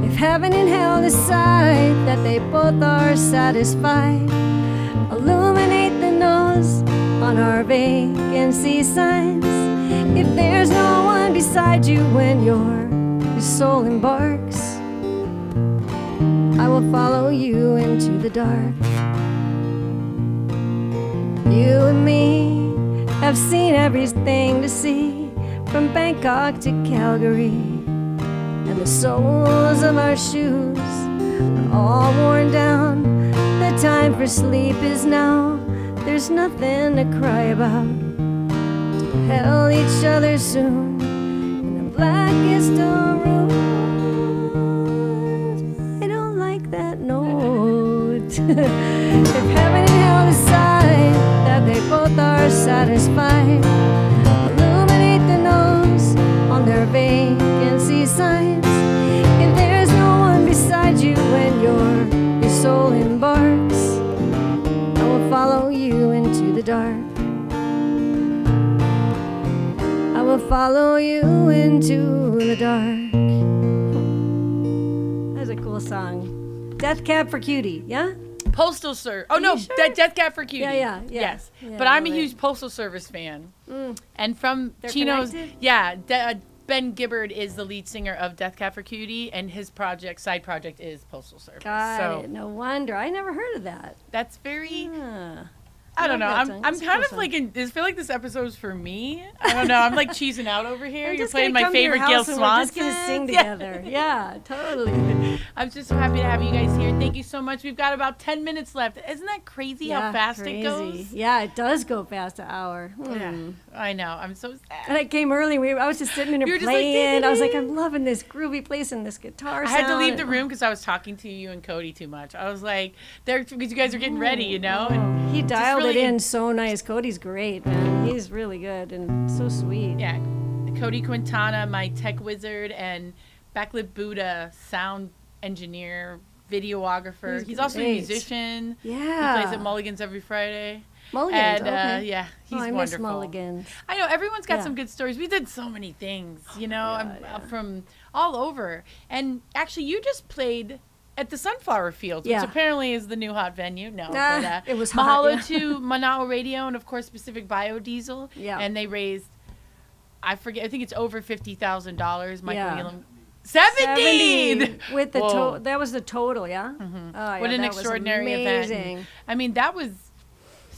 If heaven and hell decide that they both are satisfied, illuminate the nose on our vacancy signs. If there's no one beside you when your soul embarks, I will follow you into the dark. You and me have seen everything to see, from Bangkok to Calgary, and the soles of our shoes are all worn down. The time for sleep is now. There's nothing to cry about. To hell each other soon in the blackest of rooms. I don't like that note. If heaven and hell decide that they both are satisfied, illuminate the nose on their vacancy signs. If there's no one beside you when your soul embarks, I will follow you into the dark. I will follow you into the dark. That's a cool song. Death Cab for Cutie, yeah? Postal Service. Oh, no, sure? Death Cab for Cutie. Yeah. Yes. Yeah, but I'm a love it. huge Postal Service fan. And from They're Chino's... connected? Yeah, Ben Gibbard is the lead singer of Death Cab for Cutie, and his side project is Postal Service. Got it. No wonder. I never heard of that. That's very... Huh. I don't know. love that I'm song. It's a kind cool of like I feel like this episode's for me. I don't know. I'm like cheesing out over here. I'm You're just playing gonna my come to your favorite Gail house and we're just Swanson. gonna sing Yeah. together. Yeah, totally. I'm just so happy to have you guys here. Thank you so much. We've got about 10 minutes left. Isn't that crazy how fast it goes? Yeah, it does go fast an hour. Yeah, I know. I'm so sad. And I came early. I was just sitting in You there were just like, playing. I was like, I'm loving this groovy place and this guitar I had to sound. leave the room because I was talking to you and Cody too much. I was like, there because you guys are getting ready, you know. And He just dialed really it in so nice. Cody's great, man. He's really good and so sweet. Yeah, Cody Quintana, my tech wizard, and Backlit Buddha, sound engineer, videographer. He's also a great. musician. Yeah. He plays at Mulligan's every Friday. Mulligan's, And okay. yeah, he's I miss wonderful. Mulligan's. I know everyone's got Yeah. some good stories. We did so many things, you know, Yeah. from all over. And actually, you just played at the Sunflower Fields, Yeah. which apparently is the new hot venue. No, but, it was hot, Mahalo yeah. to Manao Radio and of course Pacific Biodiesel. Yeah. And they raised, I think it's over $50,000. Michael Yeah. Elam. 70 with the Whoa. that was the total, yeah. Oh, yeah, What an that was extraordinary event. amazing. I mean, that was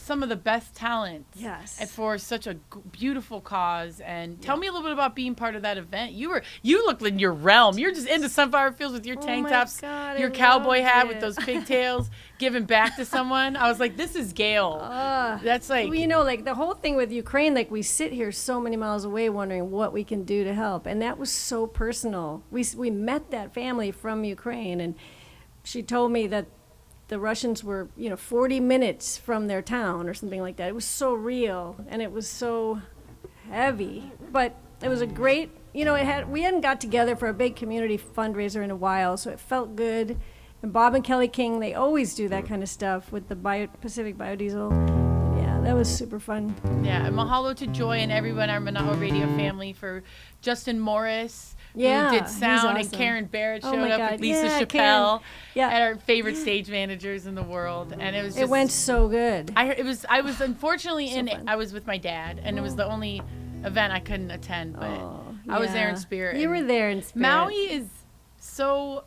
some of the best talent. Yes. And for such a beautiful cause. And tell me a little bit about being part of that event. You look in your realm. You're just into sunflower fields with your tank tops, God, your cowboy hat with those pigtails, giving back to someone. I was like, this is Gail. That's like, well, you know, like the whole thing with Ukraine, like we sit here so many miles away wondering what we can do to help. And that was so personal. We met that family from Ukraine, and she told me that the Russians were, 40 minutes from their town or something like that. It was so real, and it was so heavy. But it was a great, we hadn't got together for a big community fundraiser in a while, so it felt good. And Bob and Kelly King, they always do that kind of stuff with the Pacific Biodiesel. Yeah, that was super fun. Yeah, and mahalo to Joy and everyone, our Mana'o Radio family, for Justin Morris, who did sound, and Karen Barrett showed up with Lisa Chappelle, and our favorite stage managers in the world, and it was just, it went so good. I was unfortunately I was with my dad, and it was the only event I couldn't attend, but I was there in spirit. You were there in spirit. Maui is so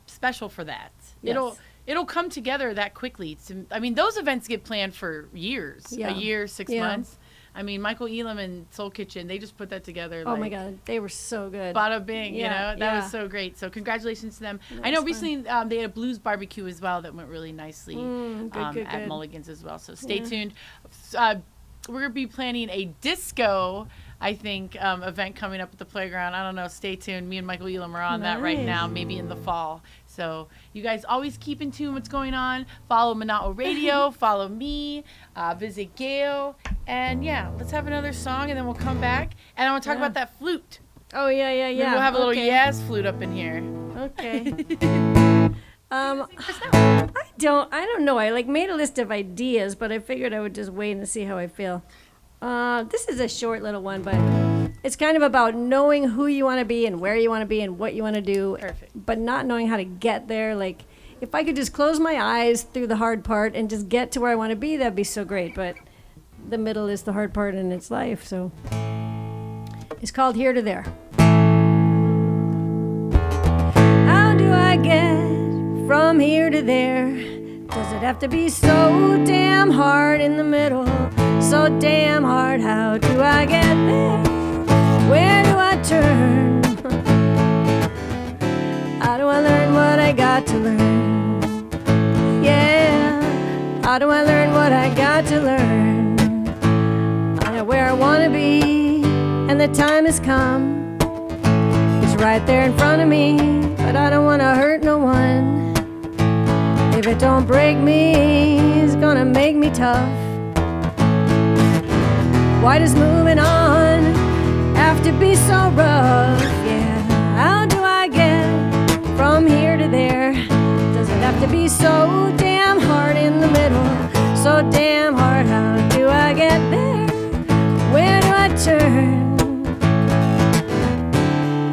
special for that. Yes. It'll come together that quickly. Those events get planned for years, a year, 6 months. Michael Elam and Soul Kitchen, they just put that together. Oh my God, they were so good. Bada bing, that was so great. So congratulations to them. I know recently they had a blues barbecue as well that went really nicely at Mulligan's as well. So stay tuned. We're going to be planning a disco, I think, event coming up at the playground. I don't know. Stay tuned. Me and Michael Elam are on that right now, maybe in the fall. So you guys always keep in tune what's going on. Follow Mana'o Radio. Follow me. Visit Gail. And let's have another song, and then we'll come back. And I want to talk about that flute. Oh, yeah. Maybe we'll have a little flute up in here. Okay. I don't know. I made a list of ideas, but I figured I would just wait and see how I feel. This is a short little one, but it's kind of about knowing who you want to be and where you want to be and what you want to do. Perfect. But not knowing how to get there. Like, if I could just close my eyes through the hard part and just get to where I want to be, that'd be so great. But the middle is the hard part in its life, so it's called Here to There. How do I get from here to there? Does it have to be so damn hard in the middle? So damn hard, how do I get there? Where do I turn? How do I learn what I got to learn? Yeah, how do I learn what I got to learn? I know where I want to be, and the time has come. It's right there in front of me, but I don't want to hurt no one. If it don't break me, it's gonna make me tough. Why does moving on have to be so rough? Yeah, how do I get from here to there? Does it have to be so damn hard in the middle? So damn hard, how do I get there? Where do I turn?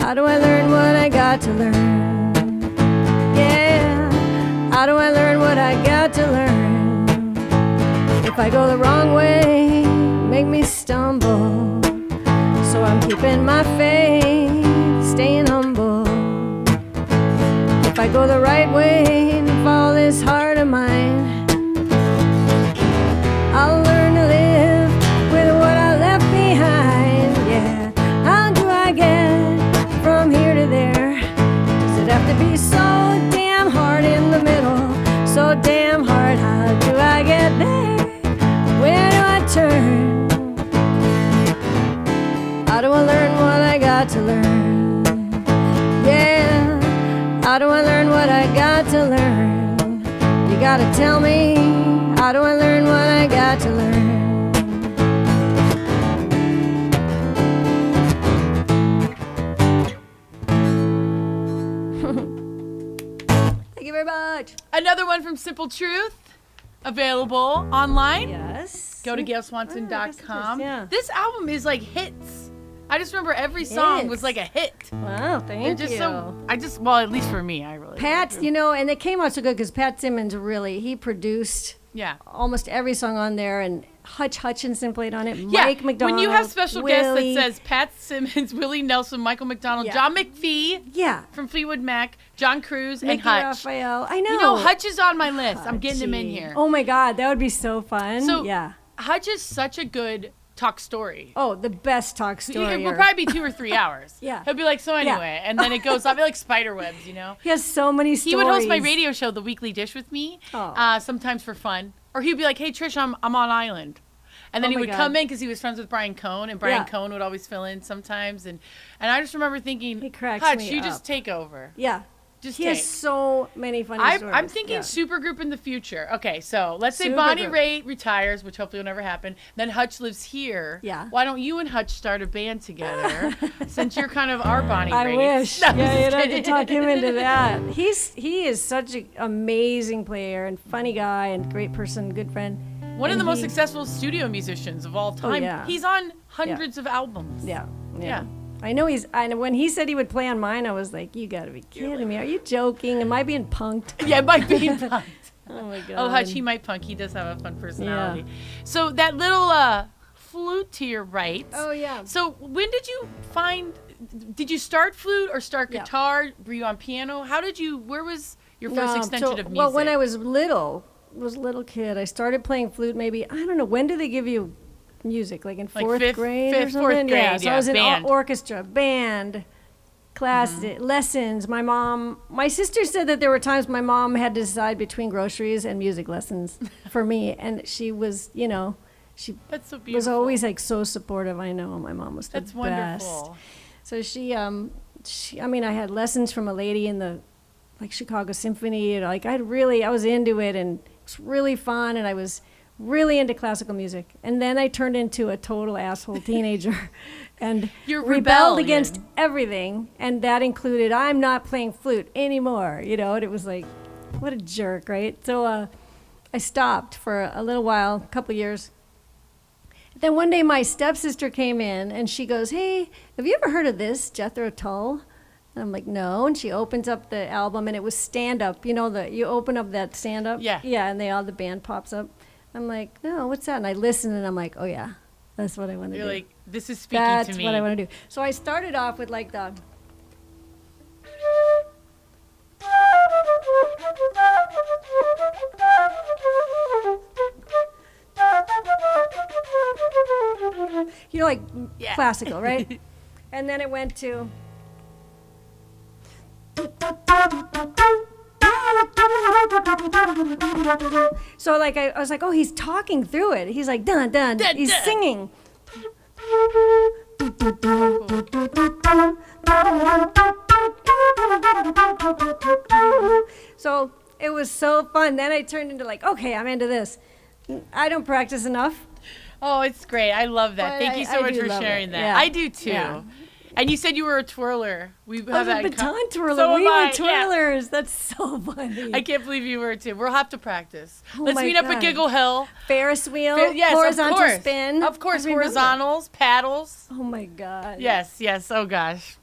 How do I learn what I got to learn? Yeah, how do I learn what I got to learn? If I go the wrong way, make me stumble. So I'm keeping my faith, staying humble. If I go the right way and follow this heart of mine, I'll learn to live with what I left behind. Yeah, how do I get from here to there? Does it have to be so damn hard in the middle? So damn hard, how do I get there? Where do I turn? How do I learn what I got to learn? Yeah, how do I learn what I got to learn? You gotta tell me, how do I learn what I got to learn? Thank you very much. Another one from Simple Truth, available online. Yes. Go to GailSwanson.com. Yeah. This album is like hits. I just remember every song was like a hit. Wow, thank you. Well, at least for me, I really. Pat, and it came out so good because Pat Simmons he produced Yeah. almost every song on there, and Hutch Hutchinson played on it. Yeah. Mike McDonald. When you have special Willie. guests that says Pat Simmons, Willie Nelson, Michael McDonald, Yeah. John McPhee Yeah. from Fleetwood Mac, John Cruz, and Mickey Hutch. Raphael. I know. You know, Hutch is on my list. I'm getting him in Hutchie. here. Oh my God, that would be so fun. So yeah. Hutch is such a good talk story. Oh, the best talk story. It will probably be 2 or 3 hours. Yeah. He'll be like, so anyway, and then it goes off like spider webs, you know? He has so many stories. He would host my radio show, The Weekly Dish, with me, Oh. sometimes for fun. Or he'd be like, hey, Trish, I'm on island. And then Oh he my would God. come in because he was friends with Brian Cohn, and Brian Yeah. Cohn would always fill in sometimes. And I just remember thinking, He cracks Hutch, me you up. just take over. Yeah. Just He take. has so many funny stories. I'm thinking Yeah. supergroup in the future. Okay, so let's say Supergroup. Bonnie Raitt retires, which hopefully will never happen. Then Hutch lives here. Yeah. Why don't you and Hutch start a band together? Since you're kind of our Bonnie I Raitt. wish. No, I'm Yeah, just you'd have to kidding. talk him into that. He is such an amazing player and funny guy and great person, good friend. One of And the most he- successful studio musicians of all time. yeah. He's on hundreds of albums. Yeah. Yeah. I know when he said he would play on mine, I was like, you gotta be kidding me. Are you joking? Am I being punked? Yeah, it might be punked. Oh my God. Oh, Hutch, he might punk. He does have a fun personality. So that little flute to your right. Oh yeah. So when did you did you start flute or start Yeah. guitar? Were you on piano? Where was your first extension of music? Well, when I was a little kid, I started playing flute maybe, I don't know, when do they give you music? Like in fourth grade or fourth something? grade, Yeah, so I was in band. orchestra, band, class, lessons. My sister said that there were times my mom had to decide between groceries and music lessons for me. And she was, she That's so beautiful. was always like so supportive. I know my mom was the That's best. wonderful. So I had lessons from a lady in the Chicago Symphony, and I was into it, and it was really fun, and I was really into classical music. And then I turned into a total asshole teenager and Your rebelled rebellion. against everything, and that included I'm not playing flute anymore, and it was like, what a jerk, right? So I stopped for a little while, a couple years. Then one day my stepsister came in and she goes, hey, have you ever heard of this, Jethro Tull? And I'm like, no. And she opens up the album and it was Stand Up. You open up that Stand Up? Yeah. Yeah, and the band pops up. I'm like, no, what's that? And I listen and I'm like, oh yeah, that's what I want to do. You're like, this is speaking That's to me. what I want to do. So I started off with the... Yeah. classical, right? And then it went to... So I was like, oh, he's talking through it. He's like, dun, dun, Dun, he's dun. singing. So it was so fun. Then I turned into okay, I'm into this. I don't practice enough. Oh, it's great. I love that. But Thank you so I much do for love sharing it. that. Yeah. I do too. Yeah. And you said you were a twirler. We have I was that a in com- baton twirler. So We am I, were twirlers. That's so funny. I can't believe you were too. We'll have to practice. Oh Let's my meet up at God. Giggle Hill. Ferris wheel, Yes, horizontal of course. spin. Of course, I remember. horizontals, paddles. Oh my God. Yes, yes. Oh gosh.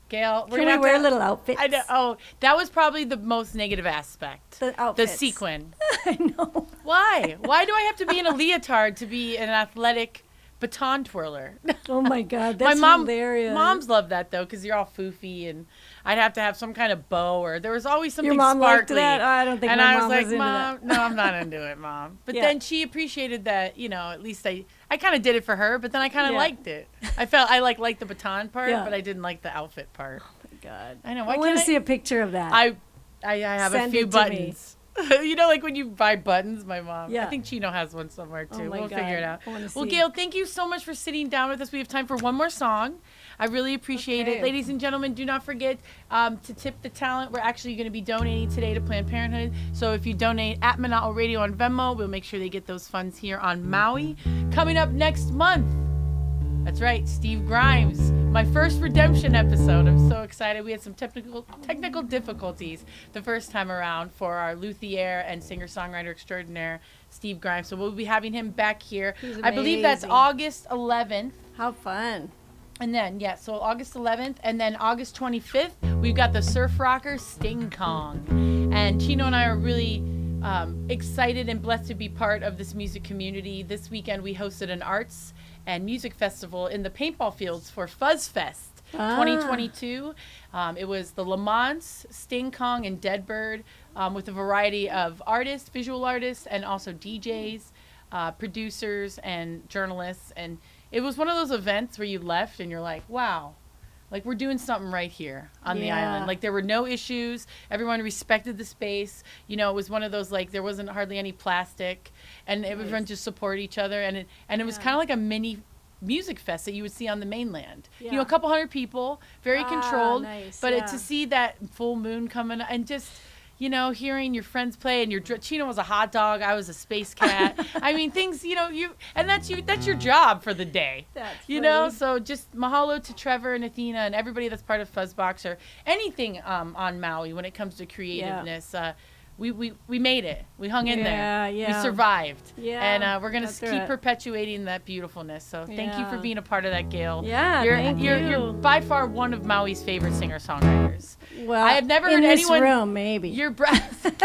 Gail, we're Can gonna we have wear to, little outfits? I know. Oh, that was probably the most negative aspect. The The outfits. sequin. I know. Why? Why do I have to be in a leotard to be an athletic baton twirler? Oh my God, that's hilarious. Moms love that though, because you're all foofy, and I'd have to have some kind of bow, or there was always something Your mom liked sparkly. that? Oh, I don't think and my I was mom like, was into Mom, that. no, I'm not into it, Mom. But Yeah. then she appreciated that, at least I kind of did it for her, but then I kind of Yeah. liked it. I felt I liked the baton part, Yeah. but I didn't like the outfit part. God. I know. I Why want can't to see a picture of that. I have Send a few it to me. buttons. Like when you buy buttons, my mom. Yeah. I think Chino has one somewhere too. Oh my We'll God. figure it out. I wanna Well, see. Gail, thank you so much for sitting down with us. We have time for one more song. I really appreciate it. Okay. Ladies and gentlemen, do not forget to tip the talent. We're actually going to be donating today to Planned Parenthood. So if you donate at Mana'o Radio on Venmo, we'll make sure they get those funds here on Maui. Coming up next month, that's right, Steve Grimes. My first redemption episode. I'm so excited. We had some technical difficulties the first time around for our luthier and singer-songwriter extraordinaire, Steve Grimes. So we'll be having him back here. He's I believe that's amazing. August 11th. How fun. And then, so August 11th, and then August 25th, we've got the surf rocker Sting Kong. And Chino and I are really excited and blessed to be part of this music community. This weekend we hosted an arts and music festival in the paintball fields for Fuzz Fest 2022. It was the Lamont, Sting Kong, and Deadbird with a variety of artists, visual artists, and also DJs, producers, and journalists. And it was one of those events where you left and you're like, wow. Like, we're doing something right here on the island. Like, there were no issues. Everyone respected the space. You know, it was one of those, like, there wasn't hardly any plastic. And everyone just supported each other. And it was kind of like a mini music fest that you would see on the mainland. You know, a couple hundred people, very controlled. But to see that full moon coming and just... You know, hearing your friends play, and Chino was a hot dog, I was a space cat. I mean, things, you know, that's your job for the day. That's you funny. Know, so just mahalo to Trevor and Athena and everybody that's part of Fuzzbox or anything on Maui when it comes to creativeness. We made it. We hung in there. We survived. And we're going to keep perpetuating that beautifulness. So thank you for being a part of that, Gail. You're by far one of Maui's favorite singer-songwriters. Well, I have never heard anyone... In this room, maybe. Your breath...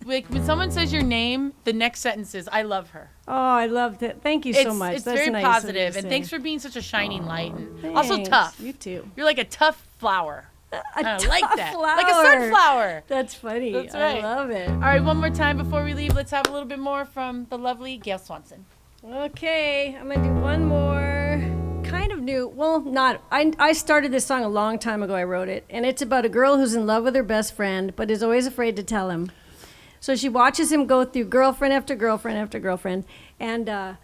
Like, when someone says your name, the next sentence is, I love her. Oh, I loved it. Thank you so much. It's That's very nice positive. And thanks for being such a shining light. And thanks. Also tough. You too. You're like a tough flower. I like that. Flower. Like a sunflower. That's funny. That's right. I love it. All right, one more time before we leave, let's have a little bit more from the lovely Gail Swanson. Okay, I'm going to do one more. Kind of new. Well, not. I started this song a long time ago. I wrote it. And it's about a girl who's in love with her best friend, but is always afraid to tell him. So she watches him go through girlfriend after girlfriend after girlfriend. And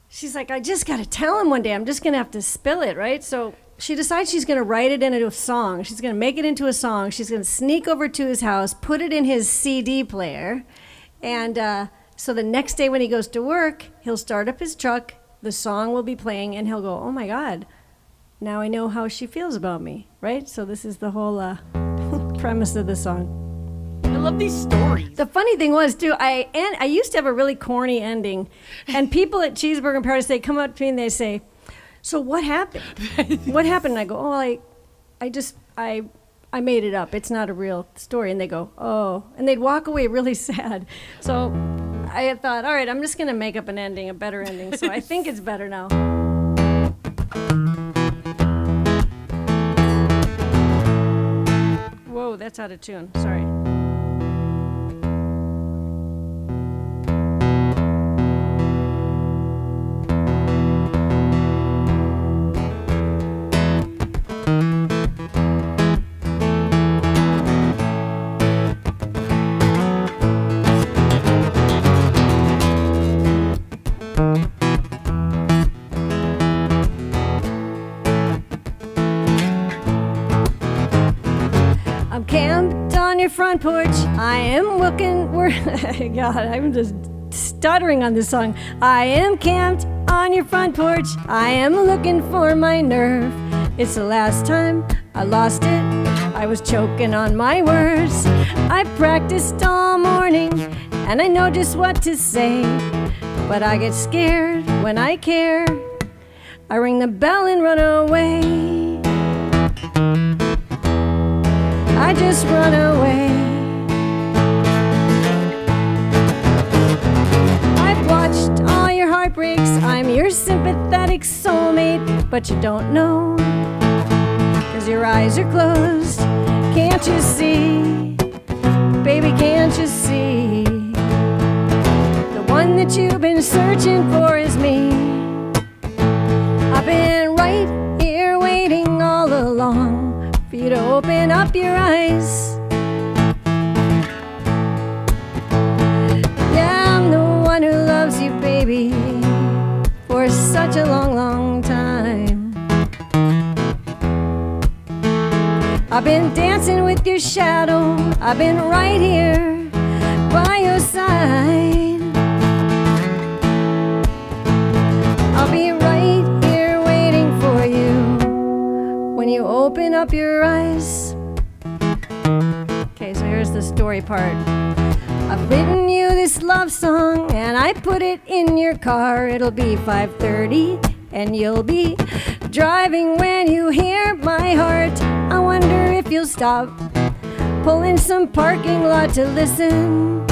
she's like, I just got to tell him one day. I'm just going to have to spill it, right? So she decides she's going to write it into a song. She's going to make it into a song. She's going to sneak over to his house, put it in his CD player. And so the next day when he goes to work, he'll start up his truck. The song will be playing, and he'll go, oh, my God, now I know how she feels about me, right? So this is the whole premise of the song. I love these stories. The funny thing was, too, I used to have a really corny ending, and people at Cheeseburger and Paradise, they come up to me and they say, so what happened? What happened? And I go, oh, I made it up. It's not a real story. And they go, oh. And they'd walk away really sad. So I had thought, all right, I'm just going to make up an ending, a better ending. So I think it's better now. Whoa, that's out of tune. Sorry. Your front porch, I am looking. God, I'm just stuttering on this song. I am camped on your front porch. I am looking for my nerve. It's the last time I lost it. I was choking on my words. I practiced all morning, and I know just what to say. But I get scared when I care. I ring the bell and run away. I just run away. I've watched all your heartbreaks. I'm your sympathetic soulmate, but you don't know, 'cause your eyes are closed. Can't you see, baby, can't you see? The one that you've been searching for is me. I've been right here waiting all along for you to open up your eyes. Yeah, I'm the one who loves you, baby, for such a long, long time. I've been dancing with your shadow. I've been right here by your side. I'll be right here waiting for you when you open up your eyes. Okay, so here's the story part. I've written you this love song and I put it in your car. It'll be 5:30 and you'll be driving when you hear my heart. I wonder if you'll stop, pull in some parking lot to listen.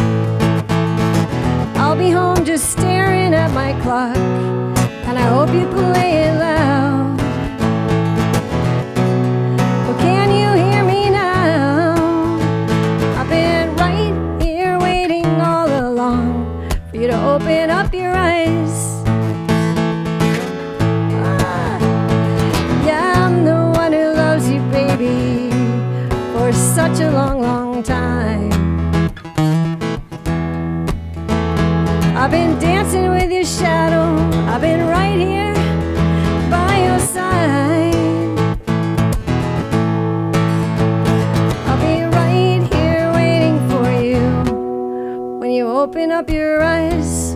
I'll be home just staring at my clock, and I hope you play it loud. Well, can you hear me now? I've been right here waiting all along for you to open up your eyes. Yeah, I'm the one who loves you, baby, for such a long, long time. I've been dancing with your shadow, I've been right here by your side. I'll be right here waiting for you when you open up your eyes.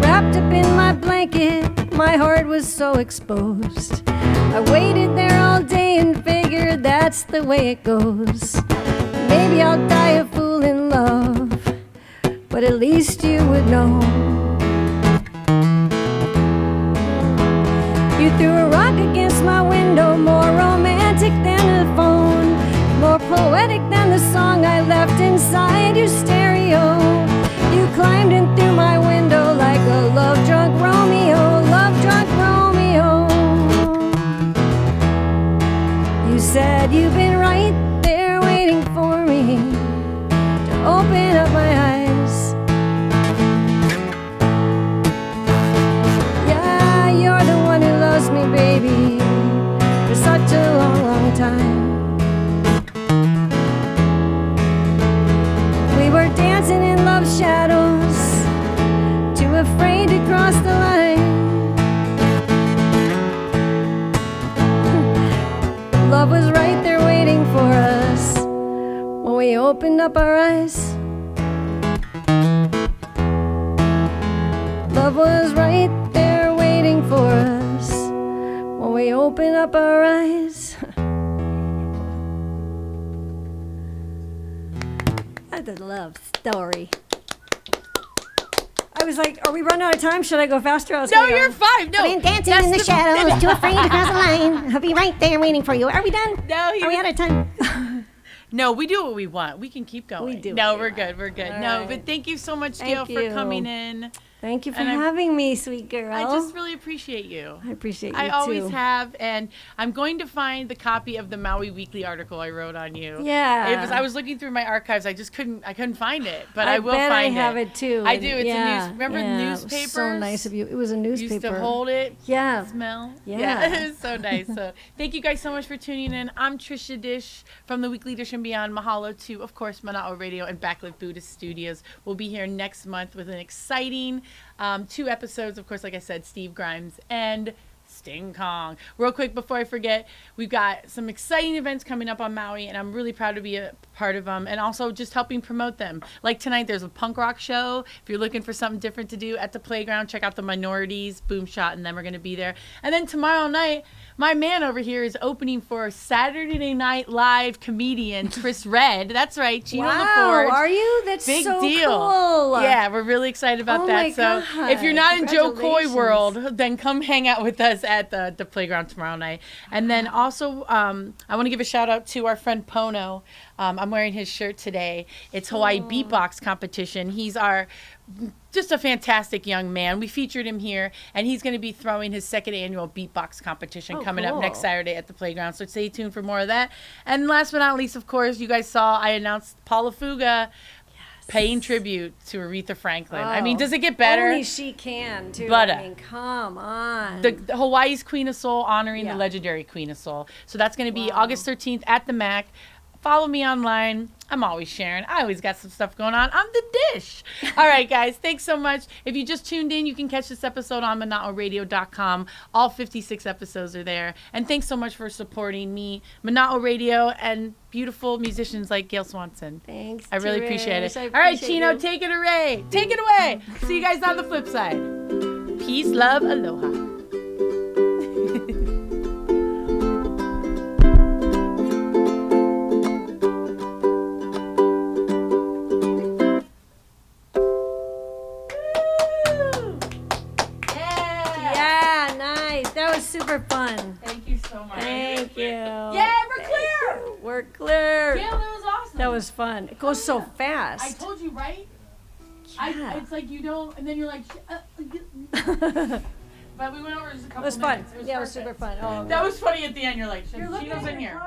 Wrapped up in my blanket, my heart was so exposed. I waited there all day and figured that's the way it goes. Maybe I'll die a fool in love, but at least you would know. You threw a rock against my window, more romantic than the phone, more poetic than the song I left inside your stereo. You climbed in through my window like a love-drunk Romeo, love-drunk Romeo. You said you've been right there waiting for me to open up my eyes. Yeah, you're the one who loves me, baby, for such a long, long time. We were dancing in love's shadows, too afraid to cross the line. Love was right there waiting for us when we opened up our eyes. Love was right there waiting for us when we opened up our eyes. That's a love story. I was like, are we running out of time? Should I go faster? No, you're fine. No, I've been dancing in the shadows, too afraid to cross the line. I'll be right there waiting for you. Are we done? No, are we out of time? No, we do what we want. We can keep going. We do. No, we're good. We're good. All no, right. but thank you so much, Gail, for coming in. Thank you for And having me, sweet girl. I just really appreciate you. I appreciate you I always too. have, and I'm going to find the copy of the Maui Weekly article I wrote on you. Yeah. I was looking through my archives. I couldn't find it, but I will bet find it. I have it too. I do. It's yeah, a news. Remember yeah, newspapers? It was so nice of you. It was a newspaper. Used to hold it. Yeah. Smell. Yeah. It was so nice. So thank you guys so much for tuning in. I'm Trish da Dish from the Weekly Dish and Beyond. Mahalo to, of course, Mana'o Radio and Backlit Buddhist Studios. We'll be here next month with an exciting 2 episodes. Of course, like I said, Steve Grimes and Sting Kong. Real quick before I forget, we've got some exciting events coming up on Maui, and I'm really proud to be a part of them, and also just helping promote them. Like tonight, there's a punk rock show. If you're looking for something different to do at the playground, check out the Minorities, Boomshot, and them are going to be there. And then tomorrow night, my man over here is opening for Saturday Night Live comedian Chris Red. That's right, Chino wow, LaForge. are you? That's Big so deal. cool. Yeah, we're really excited about Oh that. my So God. if you're not in Joe Coy Congratulations. world, then come hang out with us at the playground tomorrow night. And then also, I want to give a shout out to our friend Pono. I'm wearing his shirt today. It's Hawaii Beatbox Competition. He's just a fantastic young man. We featured him here, and he's going to be throwing his 2nd annual beatbox competition coming up next Saturday at the playground. So stay tuned for more of that. And last but not least, of course, you guys saw I announced Paula Fuga paying tribute to Aretha Franklin. I mean, does it get better? Only she can, too. But, I mean, come on. The Hawaii's Queen of Soul honoring the legendary Queen of Soul. So that's going to be August 13th at the MAC. Follow me online. I'm always sharing. I always got some stuff going on. I'm the dish. All right, guys. Thanks so much. If you just tuned in, you can catch this episode on ManaoRadio.com. All 56 episodes are there. And thanks so much for supporting me, Mana'o Radio, and beautiful musicians like Gail Swanson. Thanks. I really appreciate it. I All right, appreciate Chino, you. take it away. Take it away. See you guys on the flip side. Peace, love, aloha. Yeah, nice. That was super fun. Thank you so much. Thank you. Yeah, we're clear. We're clear. Gail, that was awesome. That was fun. It goes so fast. I told you, right? Yeah. It's like you don't, and then you're like, but we went over just a couple It was minutes. fun. Yeah, it was perfect. super fun. Oh, That was funny at the end. You're like, Chino's in here.